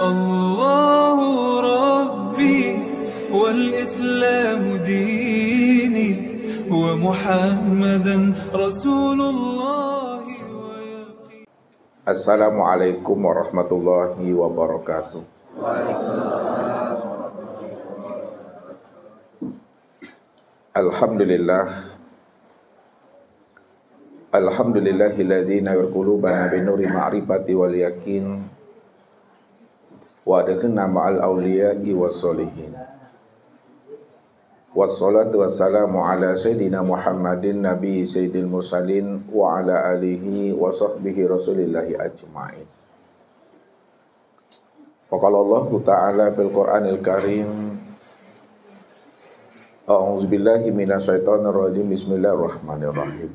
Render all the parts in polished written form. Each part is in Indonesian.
الله ربي والإسلام ديني ومحمدا رسول الله. Assalamualaikum warahmatullahi wabarakatuh. Alhamdulillahilladzi nawwara qulubana binuri ma'rifati wal yakin wa adkhilna ma'al awliya'i wassolihin. Wassalatu wassalamu ala sayyidina Muhammadin nabi sayyidil mursalin wa ala alihi wa sahbihi rasulillahi ajma'in. Faqala Allah ta'ala fil Qur'anil Karim, a'udzu billahi minasyaitonir rajim, bismillahirrahmanirrahim.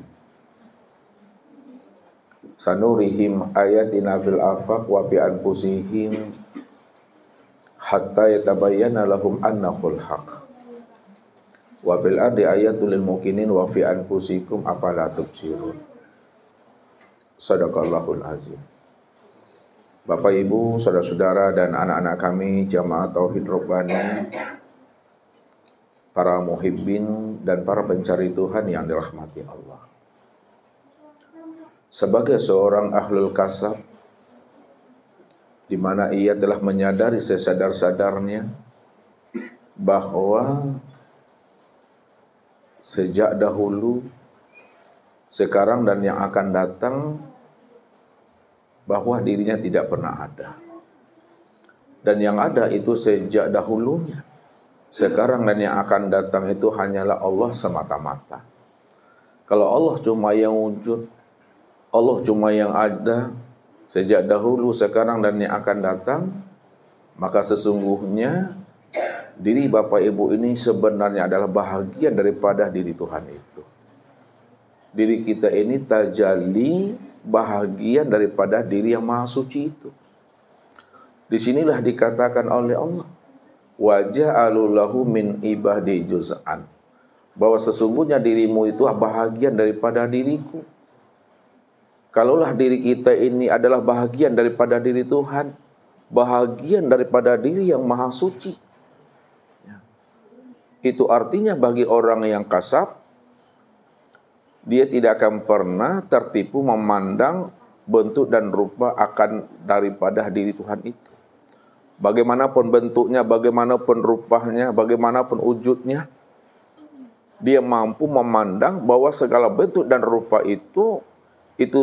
Sanurihim ayatina fil afaq wa bi anfusihim hatta yatabayyana lahum annahul haqq. Wa bil ardi ayatul lil mukminin wa fi anfusikum afala tubsirun. Shadaqallahul azim. Bapak Ibu, saudara-saudara dan anak-anak kami jamaah tauhid Rabbani, para muhibbin dan para pencari Tuhan yang dirahmati Allah. Sebagai seorang ahlul kasab, di mana ia telah menyadari sesadar-sadarnya bahwa sejak dahulu, sekarang dan yang akan datang, bahwa dirinya tidak pernah ada. Dan yang ada itu sejak dahulunya, sekarang dan yang akan datang itu hanyalah Allah semata-mata. Kalau Allah cuma yang wujud, Allah cuma yang ada sejak dahulu, sekarang dan yang akan datang, maka sesungguhnya diri Bapak Ibu ini sebenarnya adalah bahagian daripada diri Tuhan itu. Diri kita ini tajalli bahagian daripada diri yang maha suci itu. Disinilah dikatakan oleh Allah, wa ja'alu lahu min ibadi juz'an, bahwa sesungguhnya dirimu itu bahagian daripada diriku. Kalaulah diri kita ini adalah bahagian daripada diri Tuhan, bahagian daripada diri yang maha suci, itu artinya bagi orang yang kasab, dia tidak akan pernah tertipu memandang bentuk dan rupa akan daripada diri Tuhan itu. Bagaimanapun bentuknya, bagaimanapun rupanya, bagaimanapun wujudnya, dia mampu memandang bahwa segala bentuk dan rupa itu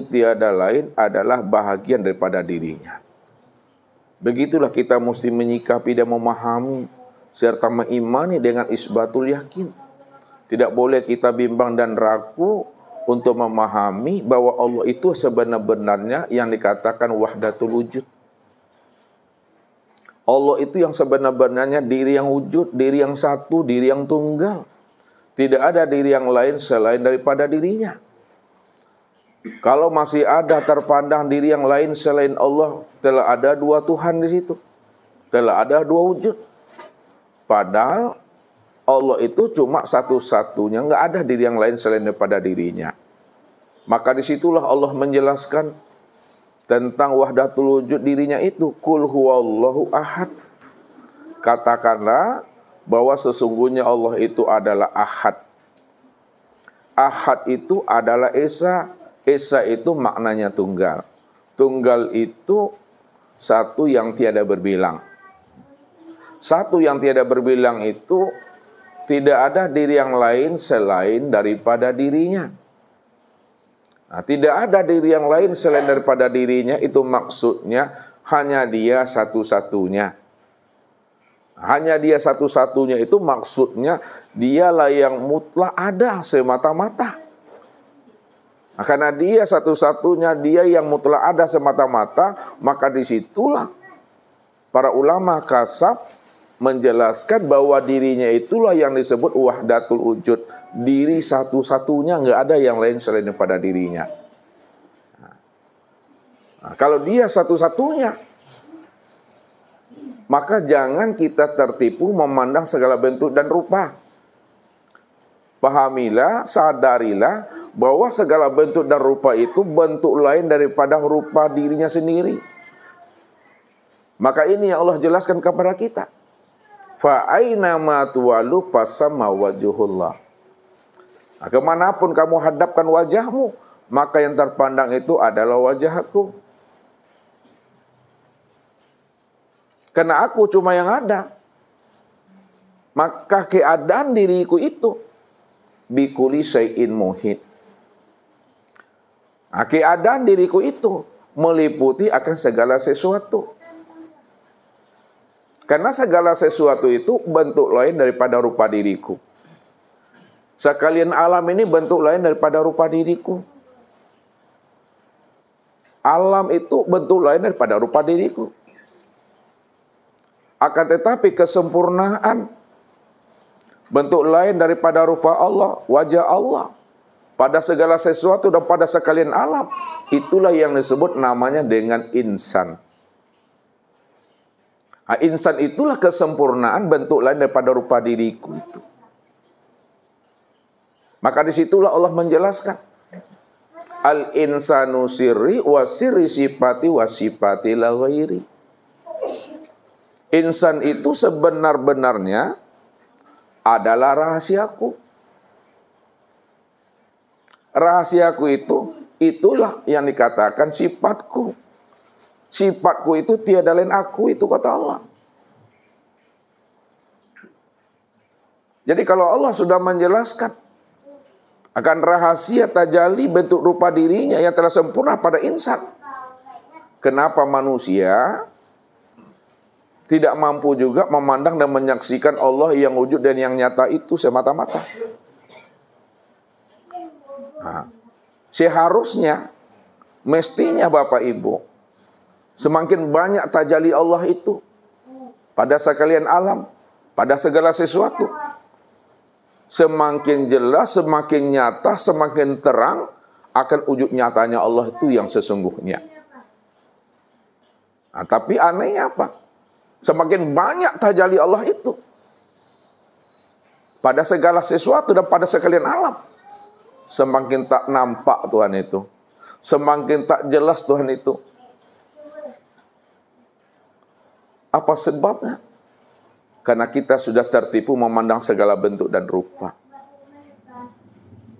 tiada lain adalah bahagian daripada dirinya. Begitulah kita mesti menyikapi dan memahami serta mengimani dengan isbatul yakin. Tidak boleh kita bimbang dan ragu untuk memahami bahwa Allah itu sebenar-benarnya yang dikatakan wahdatul wujud. Allah itu yang sebenar-benarnya diri yang wujud, diri yang satu, diri yang tunggal. Tidak ada diri yang lain selain daripada dirinya. Kalau masih ada terpandang diri yang lain selain Allah, telah ada dua Tuhan di situ. Telah ada dua wujud. Padahal Allah itu cuma satu-satunya, nggak ada diri yang lain selain daripada dirinya. Maka disitulah Allah menjelaskan tentang wahdatul wujud dirinya itu. Qul huwallahu ahad. Katakanlah bahwa sesungguhnya Allah itu adalah ahad. Ahad itu adalah esa. Esa itu maknanya tunggal. Tunggal itu satu yang tiada berbilang. Satu yang tiada berbilang itu tidak ada diri yang lain selain daripada dirinya. Nah, tidak ada diri yang lain selain daripada dirinya, itu maksudnya hanya dia satu-satunya. Hanya dia satu-satunya itu maksudnya dialah yang mutlak ada semata-mata. Nah, karena dia satu-satunya, dia yang mutlak ada semata-mata, maka disitulah para ulama kasab menjelaskan bahwa dirinya itulah yang disebut wahdatul wujud. Diri satu-satunya, nggak ada yang lain selain daripada dirinya. Nah, kalau dia satu-satunya, maka jangan kita tertipu memandang segala bentuk dan rupa. Pahamilah, sadarilah bahwa segala bentuk dan rupa itu bentuk lain daripada rupa dirinya sendiri. Maka ini yang Allah jelaskan kepada kita. Fa aina ma tuwalu fasamma wajhullah. Nah, kemanapun kamu hadapkan wajahmu, maka yang terpandang itu adalah wajahku. Karena aku cuma yang ada. Maka keadaan diriku itu bikuli syai'in muhit. Nah, keadaan diriku itu meliputi akan segala sesuatu. Karena segala sesuatu itu bentuk lain daripada rupa diriku. Sekalian alam ini bentuk lain daripada rupa diriku. Alam itu bentuk lain daripada rupa diriku. Akan tetapi kesempurnaan bentuk lain daripada rupa Allah, wajah Allah pada segala sesuatu dan pada sekalian alam, itulah yang disebut namanya dengan insan. Nah, insan itulah kesempurnaan bentuk lain daripada rupa diriku itu. Maka disitulah Allah menjelaskan al-insanu sirri wa sirri sifati wa sifati la ghairi. Insan itu sebenar-benarnya adalah rahasiaku. Rahasiaku itulah yang dikatakan sifatku. Sifatku itu tiada lain aku, itu kata Allah. Jadi kalau Allah sudah menjelaskan akan rahasia tajalli bentuk rupa dirinya yang telah sempurna pada insan, kenapa manusia tidak mampu juga memandang dan menyaksikan Allah yang wujud dan yang nyata itu semata-mata? Nah, seharusnya, mestinya Bapak Ibu, semakin banyak tajalli Allah itu pada sekalian alam, pada segala sesuatu, semakin jelas, semakin nyata, semakin terang akan wujud nyatanya Allah itu yang sesungguhnya. Nah, tapi anehnya apa? Semakin banyak tajalli Allah itu pada segala sesuatu dan pada sekalian alam, semakin tak nampak Tuhan itu, semakin tak jelas Tuhan itu. Apa sebabnya? Karena kita sudah tertipu memandang segala bentuk dan rupa.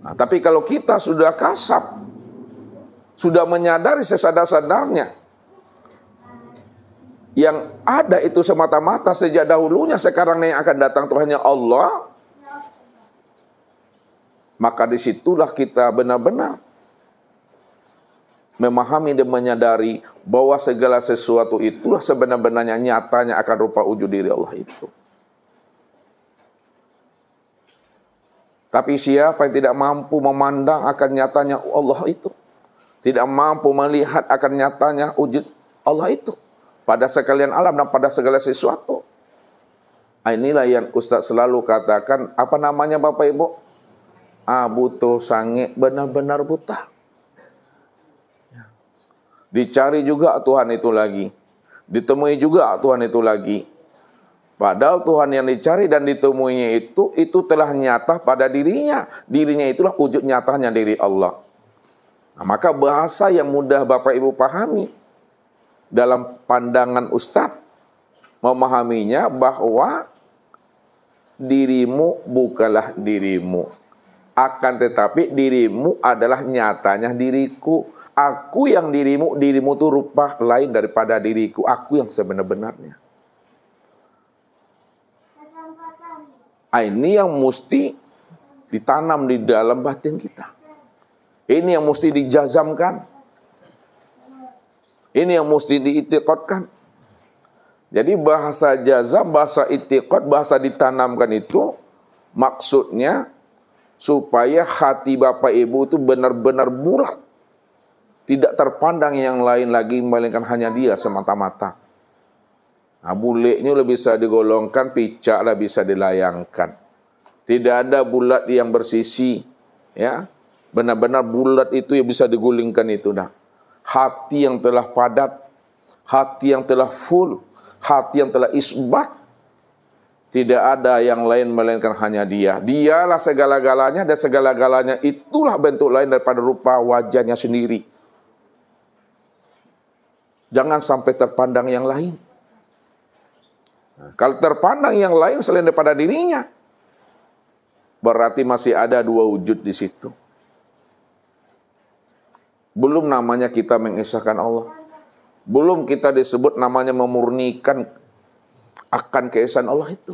Nah, tapi kalau kita sudah kasap, sudah menyadari sesadar-sadarnya, yang ada itu semata-mata sejak dahulunya, sekarang yang akan datang Tuhannya Allah, maka disitulah kita benar-benar memahami dan menyadari bahwa segala sesuatu itulah sebenar-benarnya nyatanya akan rupa wujud diri Allah itu. Tapi siapa yang tidak mampu memandang akan nyatanya Allah itu, tidak mampu melihat akan nyatanya wujud Allah itu pada sekalian alam dan pada segala sesuatu, inilah yang Ustaz selalu katakan, apa namanya Bapak Ibu? Buta sange, benar-benar buta. Dicari juga Tuhan itu lagi, ditemui juga Tuhan itu lagi. Padahal Tuhan yang dicari dan ditemuinya itu telah nyata pada dirinya. Dirinya itulah wujud nyatanya diri Allah. Nah, maka bahasa yang mudah Bapak Ibu pahami dalam pandangan Ustadz, memahaminya bahwa dirimu bukanlah dirimu, akan tetapi dirimu adalah nyatanya diriku. Aku yang dirimu, dirimu itu rupa lain daripada diriku. Aku yang sebenar-benarnya. Ini yang mesti ditanam di dalam batin kita. Ini yang mesti dijazamkan. Ini yang mesti diitikadkan. Jadi bahasa jazam, bahasa itikad, bahasa ditanamkan itu maksudnya supaya hati Bapak Ibu itu benar-benar bulat. Tidak terpandang yang lain lagi, melainkan hanya Dia semata-mata. Nah, buliknya lebih bisa digolongkan, picaklah bisa dilayangkan. Tidak ada bulat yang bersisi, ya. Benar-benar bulat itu yang bisa digulingkan itu dah. Hati yang telah padat, hati yang telah full, hati yang telah isbat, tidak ada yang lain melainkan hanya Dia. Dialah segala-galanya, dan segala-galanya itulah bentuk lain daripada rupa wajahnya sendiri. Jangan sampai terpandang yang lain. Kalau terpandang yang lain selain daripada dirinya, berarti masih ada dua wujud di situ. Belum namanya kita mengesahkan Allah. Belum kita disebut namanya memurnikan akan keesaan Allah itu.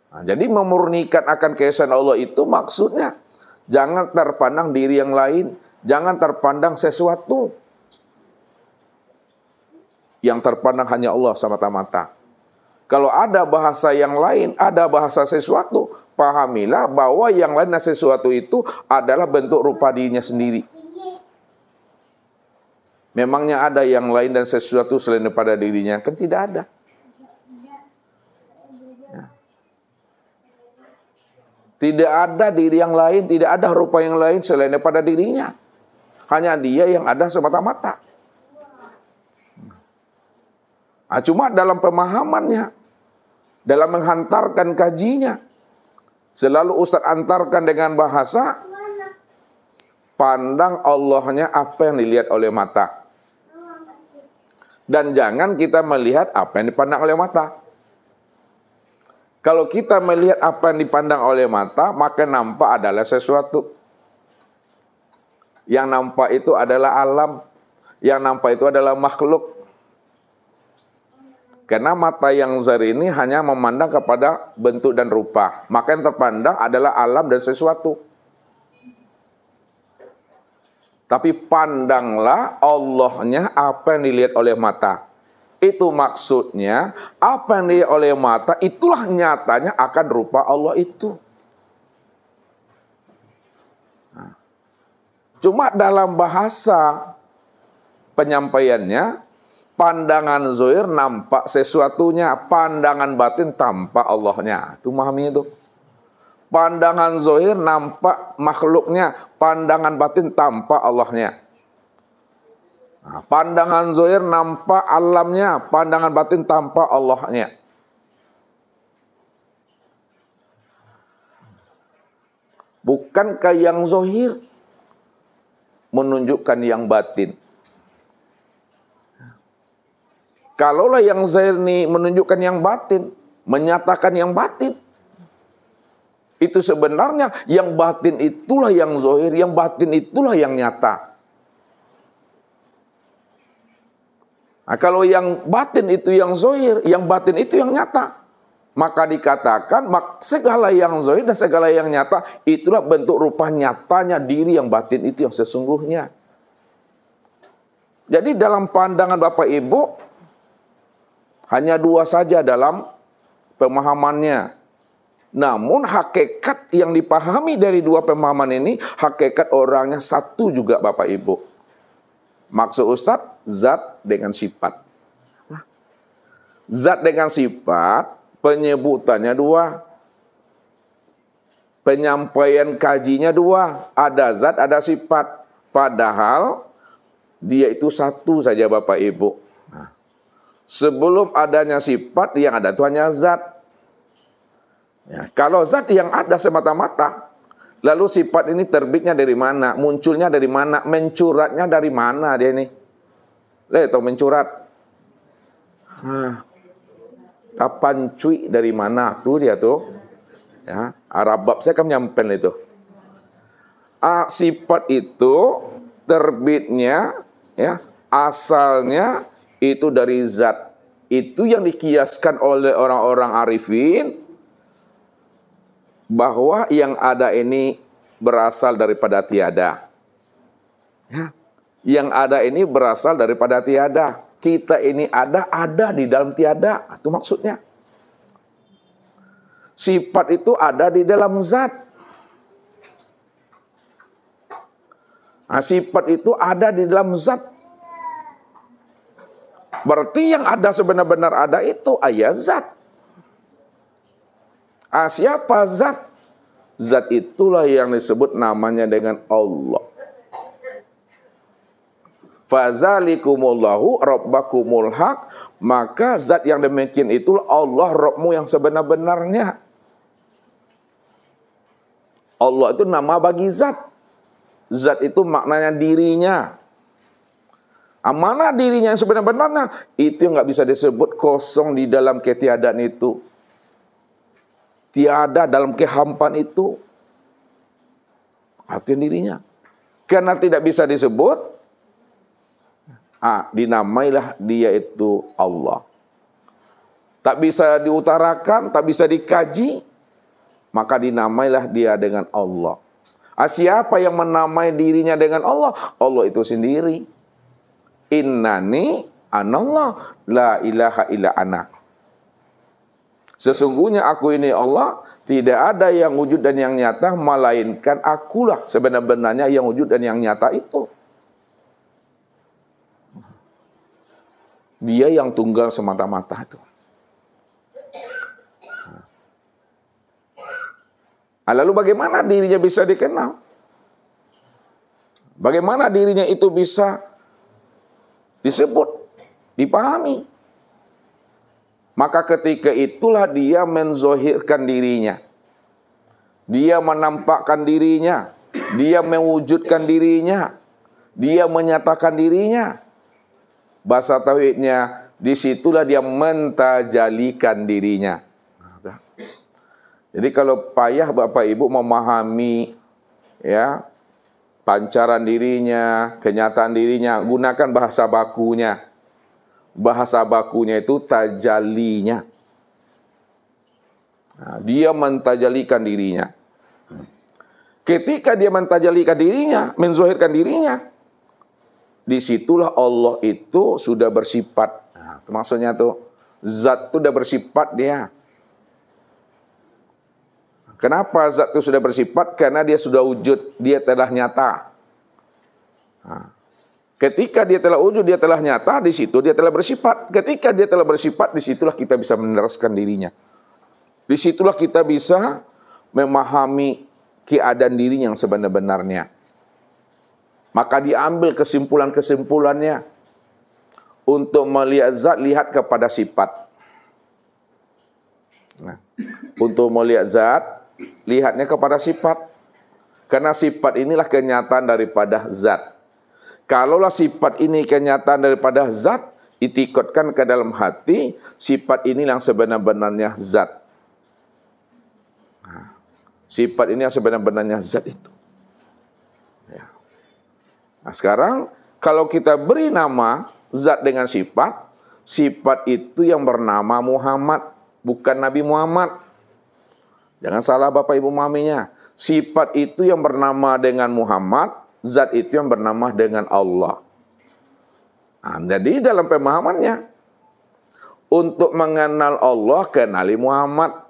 Nah, jadi memurnikan akan keesaan Allah itu maksudnya jangan terpandang diri yang lain, jangan terpandang sesuatu. Yang terpandang hanya Allah semata-mata. Kalau ada bahasa yang lain, ada bahasa sesuatu, pahamilah bahwa yang lain dan sesuatu itu adalah bentuk rupa dirinya sendiri. Memangnya ada yang lain dan sesuatu selain daripada dirinya? Kan tidak ada. Ya. Tidak ada diri yang lain, tidak ada rupa yang lain selain daripada dirinya. Hanya dia yang ada semata-mata. Nah, cuma dalam pemahamannya, dalam menghantarkan kajinya, selalu Ustaz antarkan dengan bahasa, pandang Allahnya apa yang dilihat oleh mata. Dan jangan kita melihat apa yang dipandang oleh mata. Kalau kita melihat apa yang dipandang oleh mata, maka nampak adalah sesuatu. Yang nampak itu adalah alam. Yang nampak itu adalah makhluk. Karena mata yang zahir ini hanya memandang kepada bentuk dan rupa. Maka yang terpandang adalah alam dan sesuatu. Tapi pandanglah Allahnya apa yang dilihat oleh mata. Itu maksudnya, apa yang dilihat oleh mata, itulah nyatanya akan rupa Allah itu. Nah, cuma dalam bahasa penyampaiannya, pandangan zahir nampak sesuatunya, pandangan batin tampak Allahnya. Itu memahami itu. Pandangan zahir nampak makhluknya, pandangan batin tampak Allahnya. Nah, pandangan zahir nampak alamnya, pandangan batin tampak Allahnya. Bukankah yang zahir menunjukkan yang batin? Kalaulah yang zahir ini menunjukkan yang batin, menyatakan yang batin, itu sebenarnya yang batin itulah yang zahir, yang batin itulah yang nyata. Nah, kalau yang batin itu yang zahir, yang batin itu yang nyata, maka dikatakan segala yang zahir dan segala yang nyata itulah bentuk rupa nyatanya diri yang batin itu yang sesungguhnya. Jadi dalam pandangan Bapak Ibu hanya dua saja dalam pemahamannya. Namun hakikat yang dipahami dari dua pemahaman ini, hakikat orangnya satu juga Bapak Ibu. Maksud Ustadz, zat dengan sifat. Zat dengan sifat, penyebutannya dua. Penyampaian kajinya dua. Ada zat, ada sifat. Padahal dia itu satu saja Bapak Ibu. Nah, sebelum adanya sifat, yang ada itu hanya zat. Ya, kalau zat yang ada semata-mata, lalu sifat ini terbitnya dari mana? Munculnya dari mana? Mencuratnya dari mana dia ini? Lihat tahu mencurat. Kapan cuy dari mana tuh dia tuh? Ya, Arab saya kan nyampen itu. Sifat itu terbitnya, ya, asalnya itu dari zat. Itu yang dikiaskan oleh orang-orang arifin. Bahwa yang ada ini berasal daripada tiada. Ya. Yang ada ini berasal daripada tiada. Kita ini ada di dalam tiada. Itu maksudnya. Sifat itu ada di dalam zat. Nah, sifat itu ada di dalam zat. Berarti yang ada sebenar-benar ada itu ayat zat. Siapa zat? Zat itulah yang disebut namanya dengan Allah. Fazalikumullahu rabbakumul haq. Maka zat yang demikian itulah Allah Rabbmu yang sebenar-benarnya. Allah itu nama bagi zat. Zat itu maknanya dirinya. Mana dirinya yang sebenar-benarnya? Itu yang nggak bisa disebut kosong di dalam ketiadaan itu. Tiada dalam kehampaan itu. Itu dirinya. Karena tidak bisa disebut, dinamailah dia itu Allah. Tak bisa diutarakan, tak bisa dikaji, maka dinamailah dia dengan Allah. Siapa yang menamai dirinya dengan Allah? Allah itu sendiri. Innani anallah la ilaha illa ana. Sesungguhnya aku ini Allah, tidak ada yang wujud dan yang nyata melainkan akulah sebenar-benarnya yang wujud dan yang nyata itu. Dia yang tunggal semata-mata itu. Lalu bagaimana dirinya bisa dikenal? Bagaimana dirinya itu bisa disebut, dipahami? Maka ketika itulah dia menzohirkan dirinya. Dia menampakkan dirinya. Dia mewujudkan dirinya. Dia menyatakan dirinya. Bahasa tauhidnya, disitulah dia mentajalikan dirinya. Jadi kalau payah Bapak Ibu memahami ya pancaran dirinya, kenyataan dirinya, gunakan bahasa bakunya. Bahasa bakunya itu tajalinya. Dia mentajalikan dirinya. Ketika dia mentajalikan dirinya, menzohirkan dirinya, disitulah Allah itu sudah bersifat. Maksudnya tuh, zat itu sudah bersifat dia. Kenapa zat itu sudah bersifat? Karena dia sudah wujud, dia telah nyata. Ketika dia telah wujud, dia telah nyata, di situ dia telah bersifat. Ketika dia telah bersifat, disitulah kita bisa meneruskan dirinya. Disitulah kita bisa memahami keadaan dirinya yang sebenar-benarnya. Maka diambil kesimpulan-kesimpulannya. Untuk melihat zat, lihat kepada sifat. Untuk melihat zat, lihatnya kepada sifat. Karena sifat inilah kenyataan daripada zat. Kalaulah sifat ini kenyataan daripada zat, itikotkan ke dalam hati, sifat ini yang sebenar-benarnya zat. Sifat ini yang sebenar-benarnya zat itu. Nah sekarang, kalau kita beri nama zat dengan sifat, sifat itu yang bernama Muhammad, bukan Nabi Muhammad. Jangan salah Bapak Ibu maminya. Sifat itu yang bernama dengan Muhammad, zat itu yang bernama dengan Allah. Jadi dalam pemahamannya, untuk mengenal Allah, kenali Muhammad.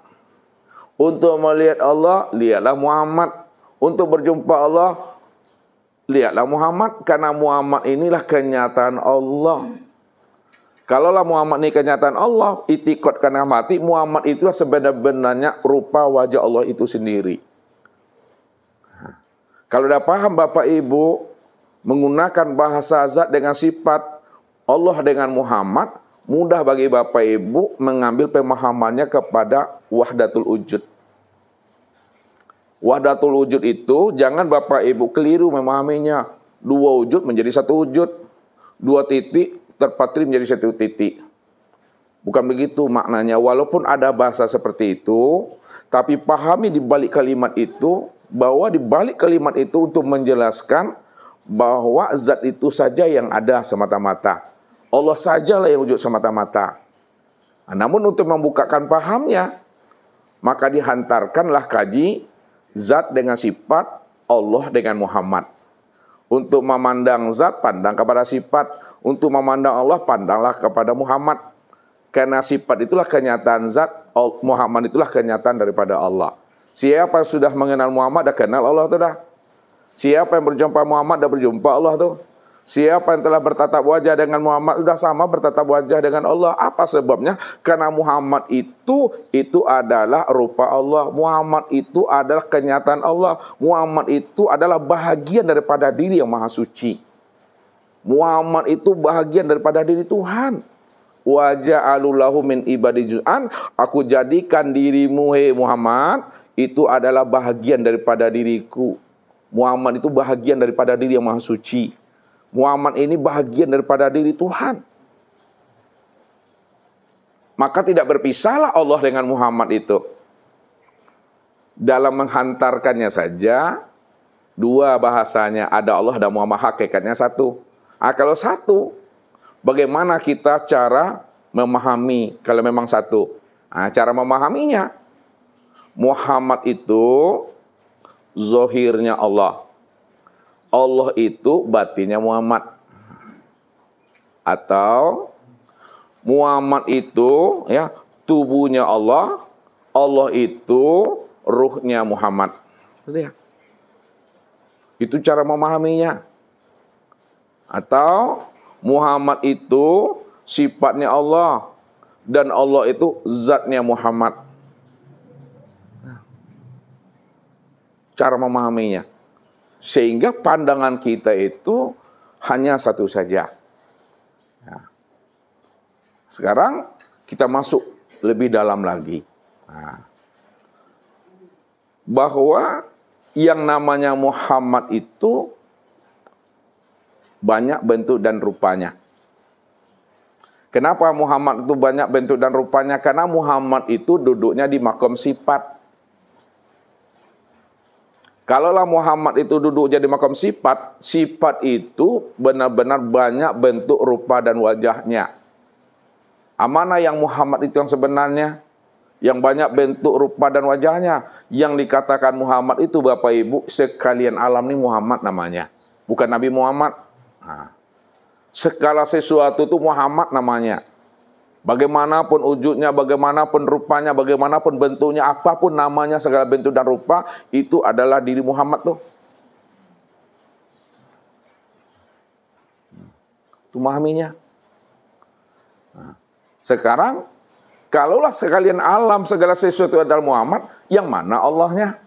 Untuk melihat Allah, lihatlah Muhammad. Untuk berjumpa Allah, lihatlah Muhammad. Karena Muhammad inilah kenyataan Allah. Kalaulah Muhammad ini kenyataan Allah, itikot karena mati, Muhammad itulah sebenar-benarnya rupa wajah Allah itu sendiri. Kalau sudah paham Bapak Ibu menggunakan bahasa zat dengan sifat, Allah dengan Muhammad, mudah bagi Bapak Ibu mengambil pemahamannya kepada wahdatul wujud. Wahdatul wujud itu jangan Bapak Ibu keliru memahaminya. Dua wujud menjadi satu wujud. Dua titik terpatri menjadi satu titik. Bukan begitu maknanya. Walaupun ada bahasa seperti itu, tapi pahami di balik kalimat itu, bahwa di balik kalimat itu untuk menjelaskan bahwa zat itu saja yang ada semata-mata. Allah sajalah yang wujud semata-mata. Namun untuk membukakan pahamnya, maka dihantarkanlah kaji zat dengan sifat, Allah dengan Muhammad. Untuk memandang zat, pandang kepada sifat. Untuk memandang Allah, pandanglah kepada Muhammad. Karena sifat itulah kenyataan zat, Muhammad itulah kenyataan daripada Allah. Siapa yang sudah mengenal Muhammad, dah kenal Allah tu dah. Siapa yang berjumpa Muhammad, dah berjumpa Allah tu. Siapa yang telah bertatap wajah dengan Muhammad, sudah sama bertatap wajah dengan Allah. Apa sebabnya? Karena Muhammad itu adalah rupa Allah. Muhammad itu adalah kenyataan Allah. Muhammad itu adalah bahagian daripada diri yang maha suci. Muhammad itu bahagian daripada diri Tuhan. Wa ja'alu lahu min ibadi juz'an, aku jadikan dirimu hei Muhammad itu adalah bahagian daripada diriku. Muhammad itu bahagian daripada diri yang maha suci. Muhammad ini bagian daripada diri Tuhan. Maka tidak berpisahlah Allah dengan Muhammad itu. Dalam menghantarkannya saja, dua bahasanya, ada Allah dan Muhammad, hakikatnya satu. Kalau satu, bagaimana kita cara memahami kalau memang satu? Cara memahaminya, Muhammad itu zohirnya Allah. Allah itu batinnya Muhammad. Atau Muhammad itu ya tubuhnya Allah, Allah itu ruhnya Muhammad. Itu cara memahaminya. Atau Muhammad itu sifatnya Allah dan Allah itu zatnya Muhammad. Cara memahaminya. Sehingga pandangan kita itu hanya satu saja. Sekarang kita masuk lebih dalam lagi. Bahwa yang namanya Muhammad itu banyak bentuk dan rupanya. Kenapa Muhammad itu banyak bentuk dan rupanya? Karena Muhammad itu duduknya di makom sifat. Kalaulah Muhammad itu duduk jadi makom sifat, sifat itu benar-benar banyak bentuk, rupa, dan wajahnya. Mana yang Muhammad itu yang sebenarnya? Yang banyak bentuk, rupa, dan wajahnya. Yang dikatakan Muhammad itu Bapak Ibu, sekalian alam ini Muhammad namanya. Bukan Nabi Muhammad. Segala sesuatu itu Muhammad namanya. Bagaimanapun wujudnya, bagaimanapun rupanya, bagaimanapun bentuknya, apapun namanya, segala bentuk dan rupa, itu adalah diri Muhammad tuh. Itu memahaminya. Sekarang, kalaulah sekalian alam, segala sesuatu adalah Muhammad, yang mana Allahnya?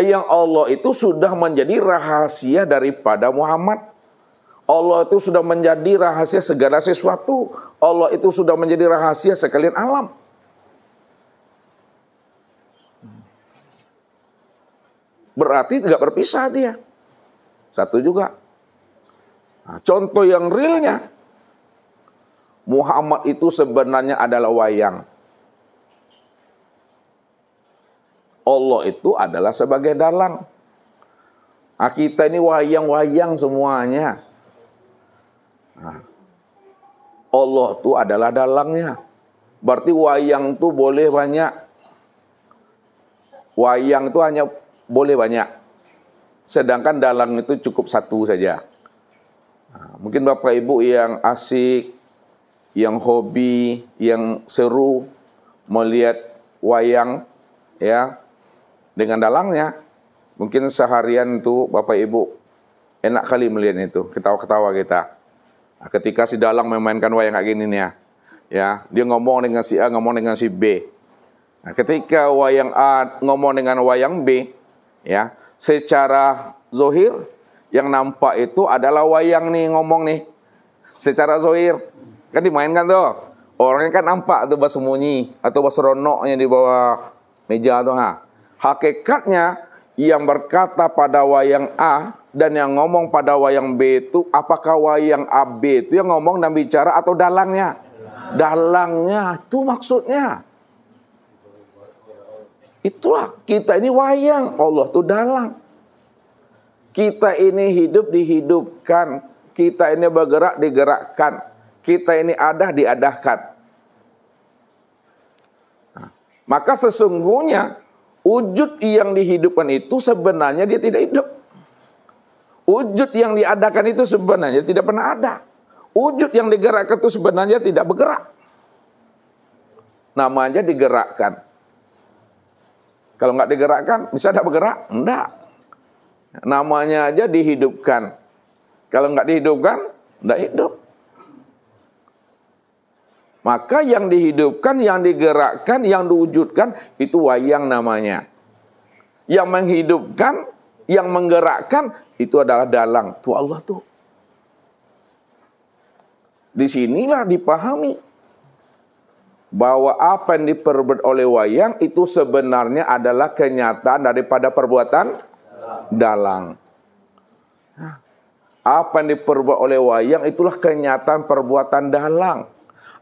Yang Allah itu sudah menjadi rahasia daripada Muhammad. Allah itu sudah menjadi rahasia segala sesuatu. Allah itu sudah menjadi rahasia sekalian alam. Berarti tidak berpisah dia. Satu juga. Contoh yang realnya, Muhammad itu sebenarnya adalah wayang. Allah itu adalah sebagai dalang. Kita ini wayang-wayang semuanya. Allah itu adalah dalangnya. Berarti wayang itu boleh banyak. Wayang itu hanya boleh banyak. Sedangkan dalang itu cukup satu saja. Mungkin Bapak Ibu yang asik, yang hobi, yang seru melihat wayang ya dengan dalangnya, mungkin seharian itu Bapak Ibu enak kali melihat itu, ketawa-ketawa kita. Ketika si dalang memainkan wayang kayak gini nih ya, dia ngomong dengan si A, ngomong dengan si B. Ketika wayang A ngomong dengan wayang B, ya, secara zohir yang nampak itu adalah wayang nih ngomong nih. Secara zohir kan dimainkan tuh, orangnya kan nampak tuh bersembunyi atau berseronoknya di bawah meja tuh. Hakikatnya yang berkata pada wayang A dan yang ngomong pada wayang B itu, apakah wayang A, B itu yang ngomong dan bicara atau dalangnya? Dalangnya, itu maksudnya. Itulah, kita ini wayang, Allah itu dalang. Kita ini hidup dihidupkan, kita ini bergerak digerakkan, kita ini ada diadahkan. Maka sesungguhnya wujud yang dihidupkan itu sebenarnya dia tidak hidup. Wujud yang diadakan itu sebenarnya tidak pernah ada. Wujud yang digerakkan itu sebenarnya tidak bergerak. Namanya digerakkan. Kalau nggak digerakkan, bisa tidak bergerak? Enggak. Namanya aja dihidupkan. Kalau nggak dihidupkan, enggak hidup. Maka yang dihidupkan, yang digerakkan, yang diwujudkan, itu wayang namanya. Yang menghidupkan, yang menggerakkan, itu adalah dalang. Itu Allah tuh. Disinilah dipahami bahwa apa yang diperbuat oleh wayang itu sebenarnya adalah kenyataan daripada perbuatan dalang. Apa yang diperbuat oleh wayang itulah kenyataan perbuatan dalang.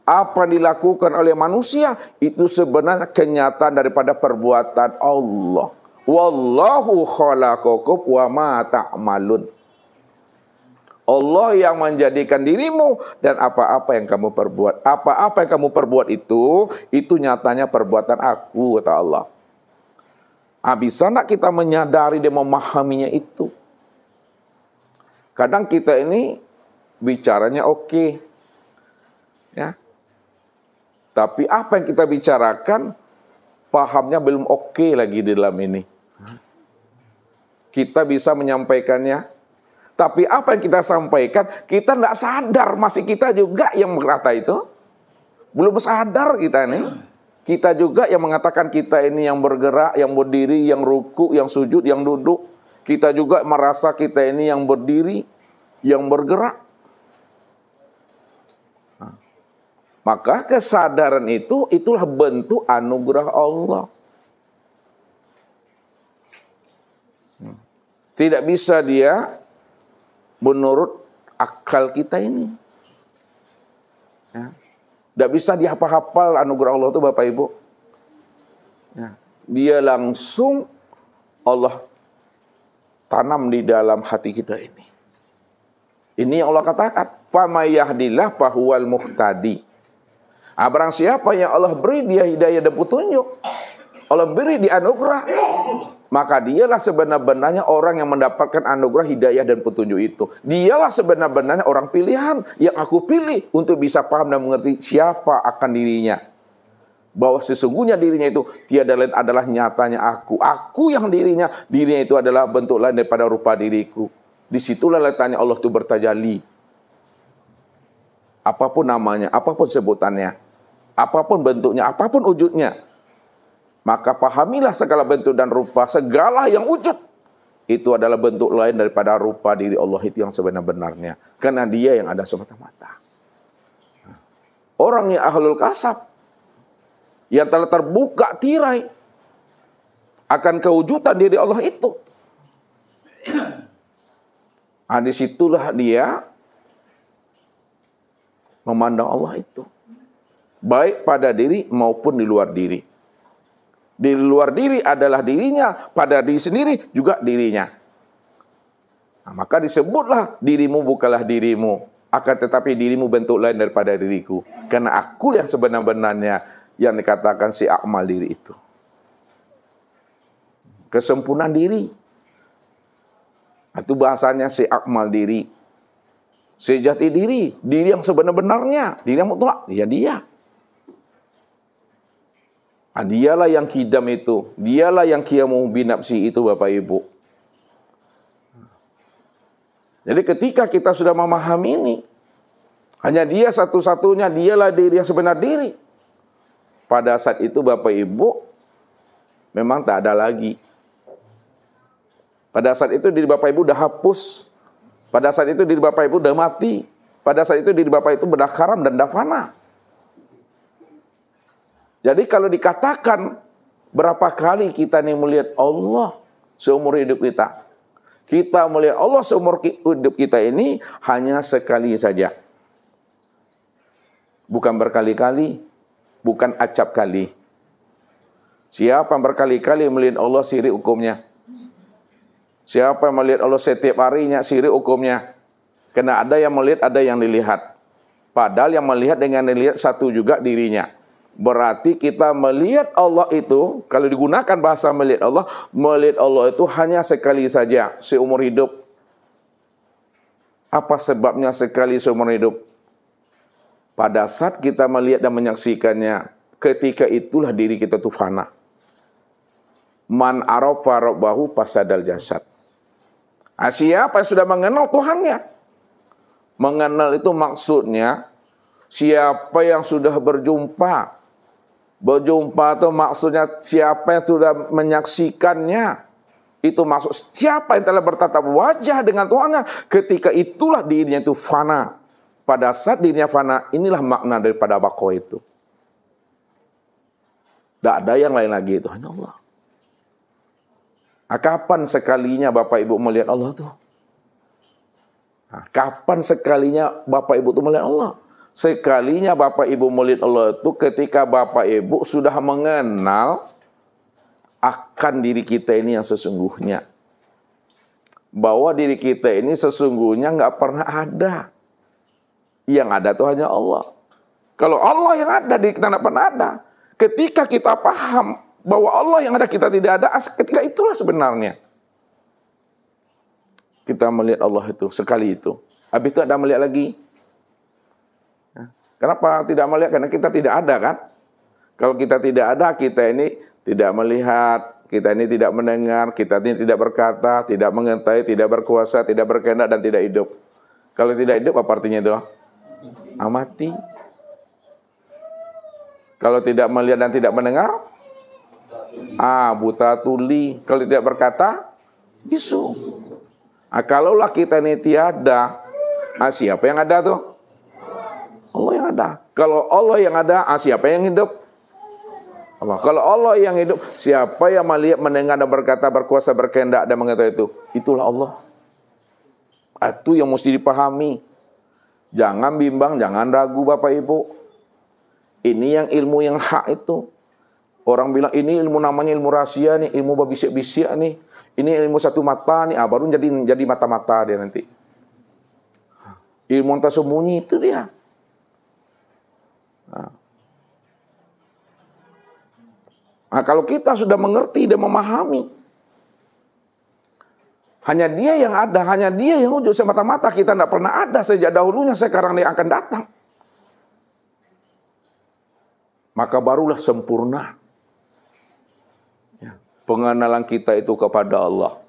Apa yang dilakukan oleh manusia itu sebenarnya kenyataan daripada perbuatan Allah. Wallahu khalaqakum wa ma ta'malun. Allah yang menjadikan dirimu dan apa-apa yang kamu perbuat. Apa-apa yang kamu perbuat itu nyatanya perbuatan aku, kata Allah. Bisa enggak kita menyadari dan memahaminya itu? Kadang kita ini bicaranya oke, ya. Tapi apa yang kita bicarakan, pahamnya belum oke lagi di dalam ini. Kita bisa menyampaikannya, tapi apa yang kita sampaikan, kita tidak sadar, masih kita juga yang berkata itu. Belum sadar kita ini. Kita juga yang mengatakan kita ini yang bergerak, yang berdiri, yang ruku, yang sujud, yang duduk. Kita juga merasa kita ini yang berdiri, yang bergerak. Maka kesadaran itulah bentuk anugerah Allah. Tidak bisa dia menurut akal kita ini. Ya. Tidak bisa dihafal anugerah Allah itu Bapak Ibu. Ya. Dia langsung Allah tanam di dalam hati kita ini. Ini yang Allah katakan, "Famay yahdillah fahuwal muhtadi." Barang siapa yang Allah beri dia hidayah dan petunjuk, Allah beri di anugerah, maka dialah sebenar-benarnya orang yang mendapatkan anugerah hidayah dan petunjuk itu. Dialah sebenar-benarnya orang pilihan yang aku pilih untuk bisa paham dan mengerti siapa akan dirinya. Bahwa sesungguhnya dirinya itu tiada lain adalah nyatanya aku. Aku yang dirinya itu adalah bentuk lain daripada rupa diriku. Disitulah letaknya Allah itu bertajalli. Apapun namanya, apapun sebutannya, apapun bentuknya, apapun wujudnya. Maka pahamilah segala bentuk dan rupa, segala yang wujud. Itu adalah bentuk lain daripada rupa diri Allah itu yang sebenar-benarnya. Karena dia yang ada semata-mata. Orang yang ahlul kasab, yang telah terbuka tirai akan kewujudan diri Allah itu. Disitulah dia memandang Allah itu. Baik pada diri maupun di luar diri. Di luar diri adalah dirinya, pada diri sendiri juga dirinya. Maka disebutlah dirimu bukanlah dirimu, akan tetapi dirimu bentuk lain daripada diriku. Karena aku yang sebenar-benarnya yang dikatakan si akmal diri itu. Kesempurnaan diri. Itu bahasanya si akmal diri. Sejati diri. Diri yang sebenar-benarnya. Diri yang mutlak. Ya dia. Dialah yang kidam itu. Dialah yang qiyamu binafsi itu Bapak Ibu. Jadi ketika kita sudah memahami ini. Hanya dia satu-satunya. Dialah diri yang sebenar diri. Pada saat itu Bapak Ibu memang tak ada lagi. Pada saat itu diri Bapak Ibu sudah hapus. Pada saat itu diri Bapak Ibu sudah mati. Pada saat itu diri Bapak itu sudah karam dan dah fana. Jadi kalau dikatakan berapa kali kita nih melihat Allah seumur hidup kita. Kita melihat Allah seumur hidup kita ini hanya sekali saja. Bukan berkali-kali. Bukan acap kali. Siapa yang berkali-kali melihat Allah sirik hukumnya. Siapa yang melihat Allah setiap harinya sirik hukumnya. Karena ada yang melihat, ada yang dilihat. Padahal yang melihat dengan dilihat satu juga dirinya. Berarti kita melihat Allah itu, kalau digunakan bahasa melihat Allah itu hanya sekali saja seumur hidup. Apa sebabnya sekali seumur hidup? Pada saat kita melihat dan menyaksikannya, ketika itulah diri kita itu fana. Man arafa rabbahu fasadal jasad. Siapa yang sudah mengenal Tuhannya? Mengenal itu maksudnya siapa yang sudah berjumpa. Berjumpa itu maksudnya siapa yang sudah menyaksikannya. Itu maksud siapa yang telah bertatap wajah dengan Tuhannya. Ketika itulah dirinya itu fana. Pada saat dirinya fana, inilah makna daripada baqo itu. Tidak ada yang lain lagi, itu hanya Allah. Kapan sekalinya Bapak Ibu melihat Allah tuh? Nah, kapan sekalinya Bapak Ibu itu melihat Allah? Sekalinya Bapak Ibu melihat Allah itu ketika Bapak Ibu sudah mengenal akan diri kita ini yang sesungguhnya. Bahwa diri kita ini sesungguhnya nggak pernah ada. Yang ada itu hanya Allah. Kalau Allah yang ada, diri kita nggak pernah ada. Ketika kita paham bahwa Allah yang ada, kita tidak ada, ketika itulah sebenarnya kita melihat Allah itu, sekali itu. Habis itu ada melihat lagi. Kenapa tidak melihat? Karena kita tidak ada kan? Kalau kita tidak ada, kita ini tidak melihat, kita ini tidak mendengar, kita ini tidak berkata, tidak mengetahui, tidak berkuasa, tidak berkehendak, dan tidak hidup. Kalau tidak hidup, apa artinya itu? Mati. Kalau tidak melihat dan tidak mendengar, buta tuli. Kalau tidak berkata, bisu. Kalaulah kita ini tiada, siapa yang ada tuh? Allah yang ada. Kalau Allah yang ada, siapa yang hidup? Allah. Kalau Allah yang hidup, siapa yang melihat, mendengar, dan berkata, berkuasa, berkehendak, dan mengetahui itu? Itulah Allah. Itu yang mesti dipahami. Jangan bimbang, jangan ragu Bapak Ibu. Ini yang ilmu yang hak itu. Orang bilang ini ilmu namanya ilmu rahasia nih, ilmu babisik-bisik nih. Ini ilmu satu mata nih, baru jadi mata-mata dia nanti. Ilmu tersembunyi itu dia. Nah, kalau kita sudah mengerti dan memahami, hanya dia yang ada, hanya dia yang wujud semata-mata, kita tidak pernah ada sejak dahulunya, sekarang dia akan datang. Maka barulah sempurna pengenalan kita itu kepada Allah.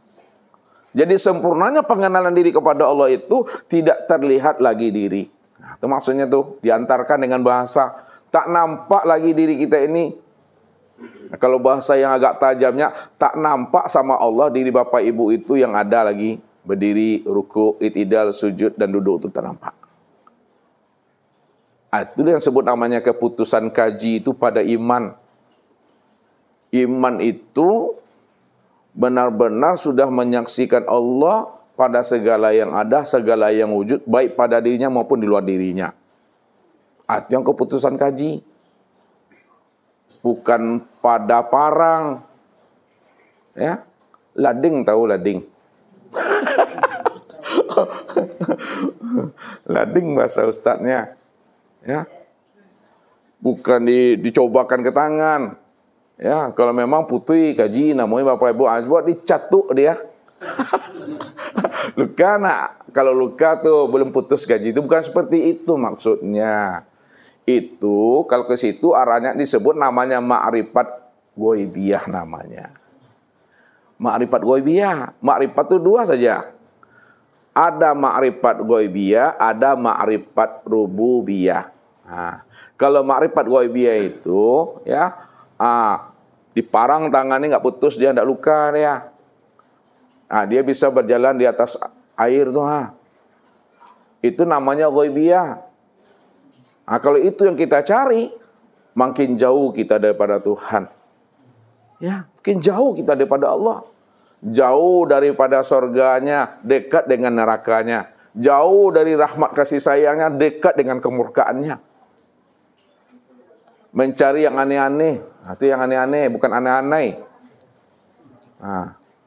Jadi sempurnanya pengenalan diri kepada Allah itu tidak terlihat lagi diri. Nah, itu maksudnya tuh diantarkan dengan bahasa. Tak nampak lagi diri kita ini. Nah, kalau bahasa yang agak tajamnya, tak nampak sama Allah diri Bapak Ibu itu yang ada lagi. Berdiri, ruku, i'tidal, sujud, dan duduk itu ternampak. Itu yang sebut namanya keputusan kaji itu pada iman. Iman itu benar-benar sudah menyaksikan Allah pada segala yang ada, segala yang wujud, baik pada dirinya maupun di luar dirinya. Itu yang keputusan kaji. Bukan pada parang. Ya, lading, tahu lading? Lading bahasa ustadznya. Ya. Bukan dicobakan ke tangan. Ya, kalau memang putih kaji namanya Bapak Ibu buat dicatuk dia. Luka nak, kalau luka tuh belum putus gaji itu bukan seperti itu maksudnya. Itu kalau ke situ arahnya disebut namanya ma'rifat ghaibiyah namanya. Ma'rifat ghaibiyah, ma'rifat itu dua saja. Ada ma'rifat ghaibiyah, ada ma'rifat rububiyah. Nah, kalau ma'rifat ghaibiyah itu ya di parang tangannya nggak putus, dia nggak luka dia. Dia bisa berjalan di atas air tuh. Itu namanya ghaibiyah. Kalau itu yang kita cari, makin jauh kita daripada Tuhan. Ya, makin jauh kita daripada Allah. Jauh daripada surganya, dekat dengan nerakanya. Jauh dari rahmat kasih sayangnya, dekat dengan kemurkaannya. Mencari yang aneh-aneh. Itu yang aneh-aneh, bukan aneh-aneh.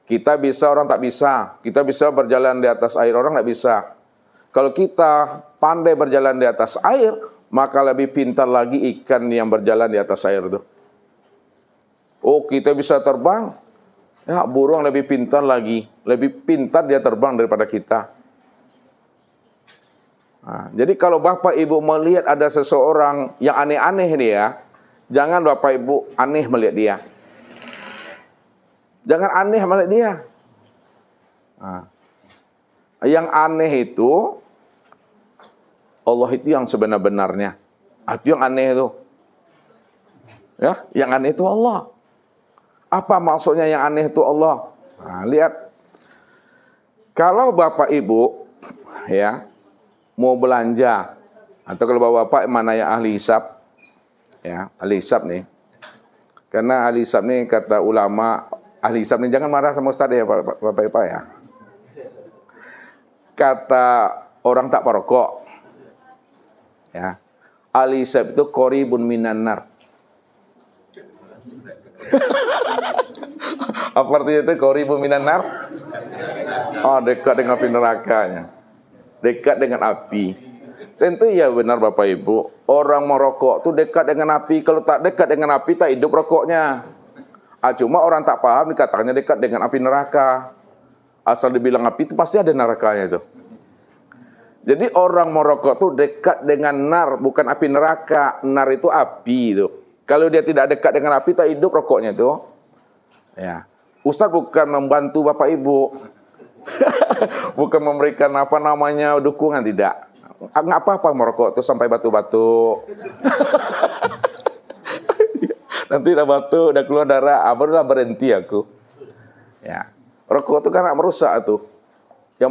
Kita bisa, orang tak bisa. Kita bisa berjalan di atas air, orang tak bisa. Kalau kita pandai berjalan di atas air, maka lebih pintar lagi ikan yang berjalan di atas air itu. Kita bisa terbang. Ya, burung lebih pintar lagi. Lebih pintar dia terbang daripada kita. Jadi kalau Bapak Ibu melihat ada seseorang yang aneh-aneh dia, jangan Bapak Ibu aneh melihat dia. Jangan aneh melihat dia. Yang aneh itu Allah itu yang sebenar-benarnya. Itu yang aneh itu. Ya, yang aneh itu Allah. Apa maksudnya yang aneh itu Allah? Lihat. Kalau Bapak Ibu ya mau belanja, atau kalau Bapak mana yang ahli hisab, ya ahli hisab nih. Karena ahli hisab nih kata ulama, ahli hisab nih jangan marah sama Ustaz ya Bapak ya. kata orang tak perokok, ya, al-hisab itu qoribun minan nar. Apa artinya itu qoribun minan nar? Oh, dekat dengan api nerakanya. Dekat dengan api. Tentu ya benar Bapak Ibu. Orang merokok tuh dekat dengan api. Kalau tak dekat dengan api, tak hidup rokoknya. Cuma orang tak paham dikatakannya dekat dengan api neraka. Asal dibilang api itu pasti ada nerakanya itu. Jadi orang merokok tuh dekat dengan nar, bukan api neraka. Nar itu api itu. Kalau dia tidak dekat dengan api, tak hidup rokoknya itu. Ya. Ustaz bukan membantu Bapak Ibu. Bukan memberikan dukungan, tidak. Nggak apa-apa merokok tuh sampai batu-batu. Nanti udah batu, udah keluar darah, barulah berhenti aku. Ya. Rokok itu kan merusak tuh. Yang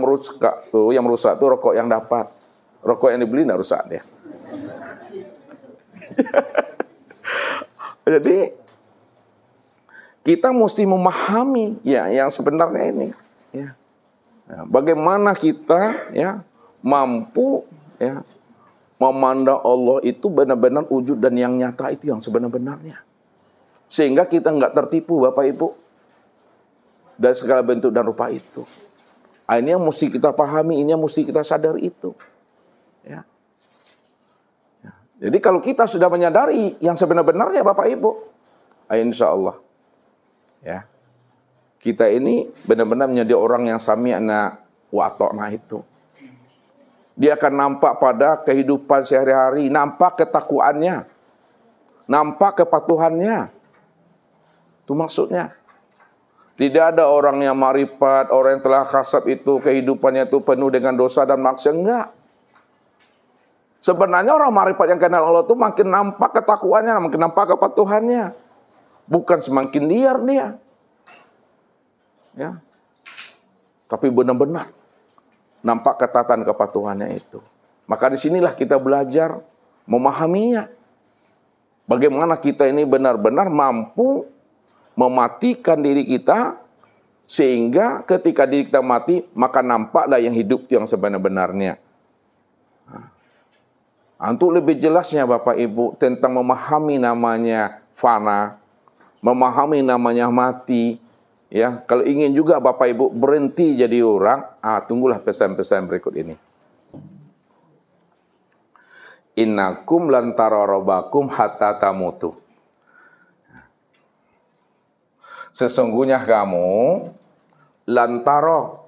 merusak tuh rokok yang dapat. Rokok yang dibeli nggak rusak dia. Jadi kita mesti memahami ya yang sebenarnya ini. Ya. Bagaimana kita ya mampu ya memandang Allah itu benar-benar wujud dan yang nyata itu yang sebenar-benarnya. Sehingga kita nggak tertipu Bapak Ibu dari segala bentuk dan rupa itu. Ini yang mesti kita pahami, ini yang mesti kita sadari itu. Ya. Ya. Jadi kalau kita sudah menyadari yang sebenar-benarnya Bapak Ibu, insya Allah ya kita ini benar-benar menjadi orang yang sami'na wa ata'na itu. Dia akan nampak pada kehidupan sehari-hari, nampak ketakwaannya, nampak kepatuhannya. Itu maksudnya. Tidak ada orang yang marifat, orang yang telah kasab itu kehidupannya itu penuh dengan dosa dan maksiat, enggak. Sebenarnya orang marifat yang kenal Allah itu makin nampak ketakwaannya, makin nampak kepatuhannya. Bukan semakin liar dia. Ya. Tapi benar-benar nampak ketaatan kepatuhannya itu. Maka disinilah kita belajar memahaminya. Bagaimana kita ini benar-benar mampu mematikan diri kita, sehingga ketika diri kita mati, maka nampaklah yang hidup yang sebenar-benarnya. Untuk lebih jelasnya Bapak Ibu tentang memahami namanya fana, memahami namanya mati, ya, kalau ingin juga Bapak Ibu berhenti jadi orang, tunggulah pesan-pesan berikut ini. Innakum lan tara rabbakum hatta tamutu. Sesungguhnya kamu lantaro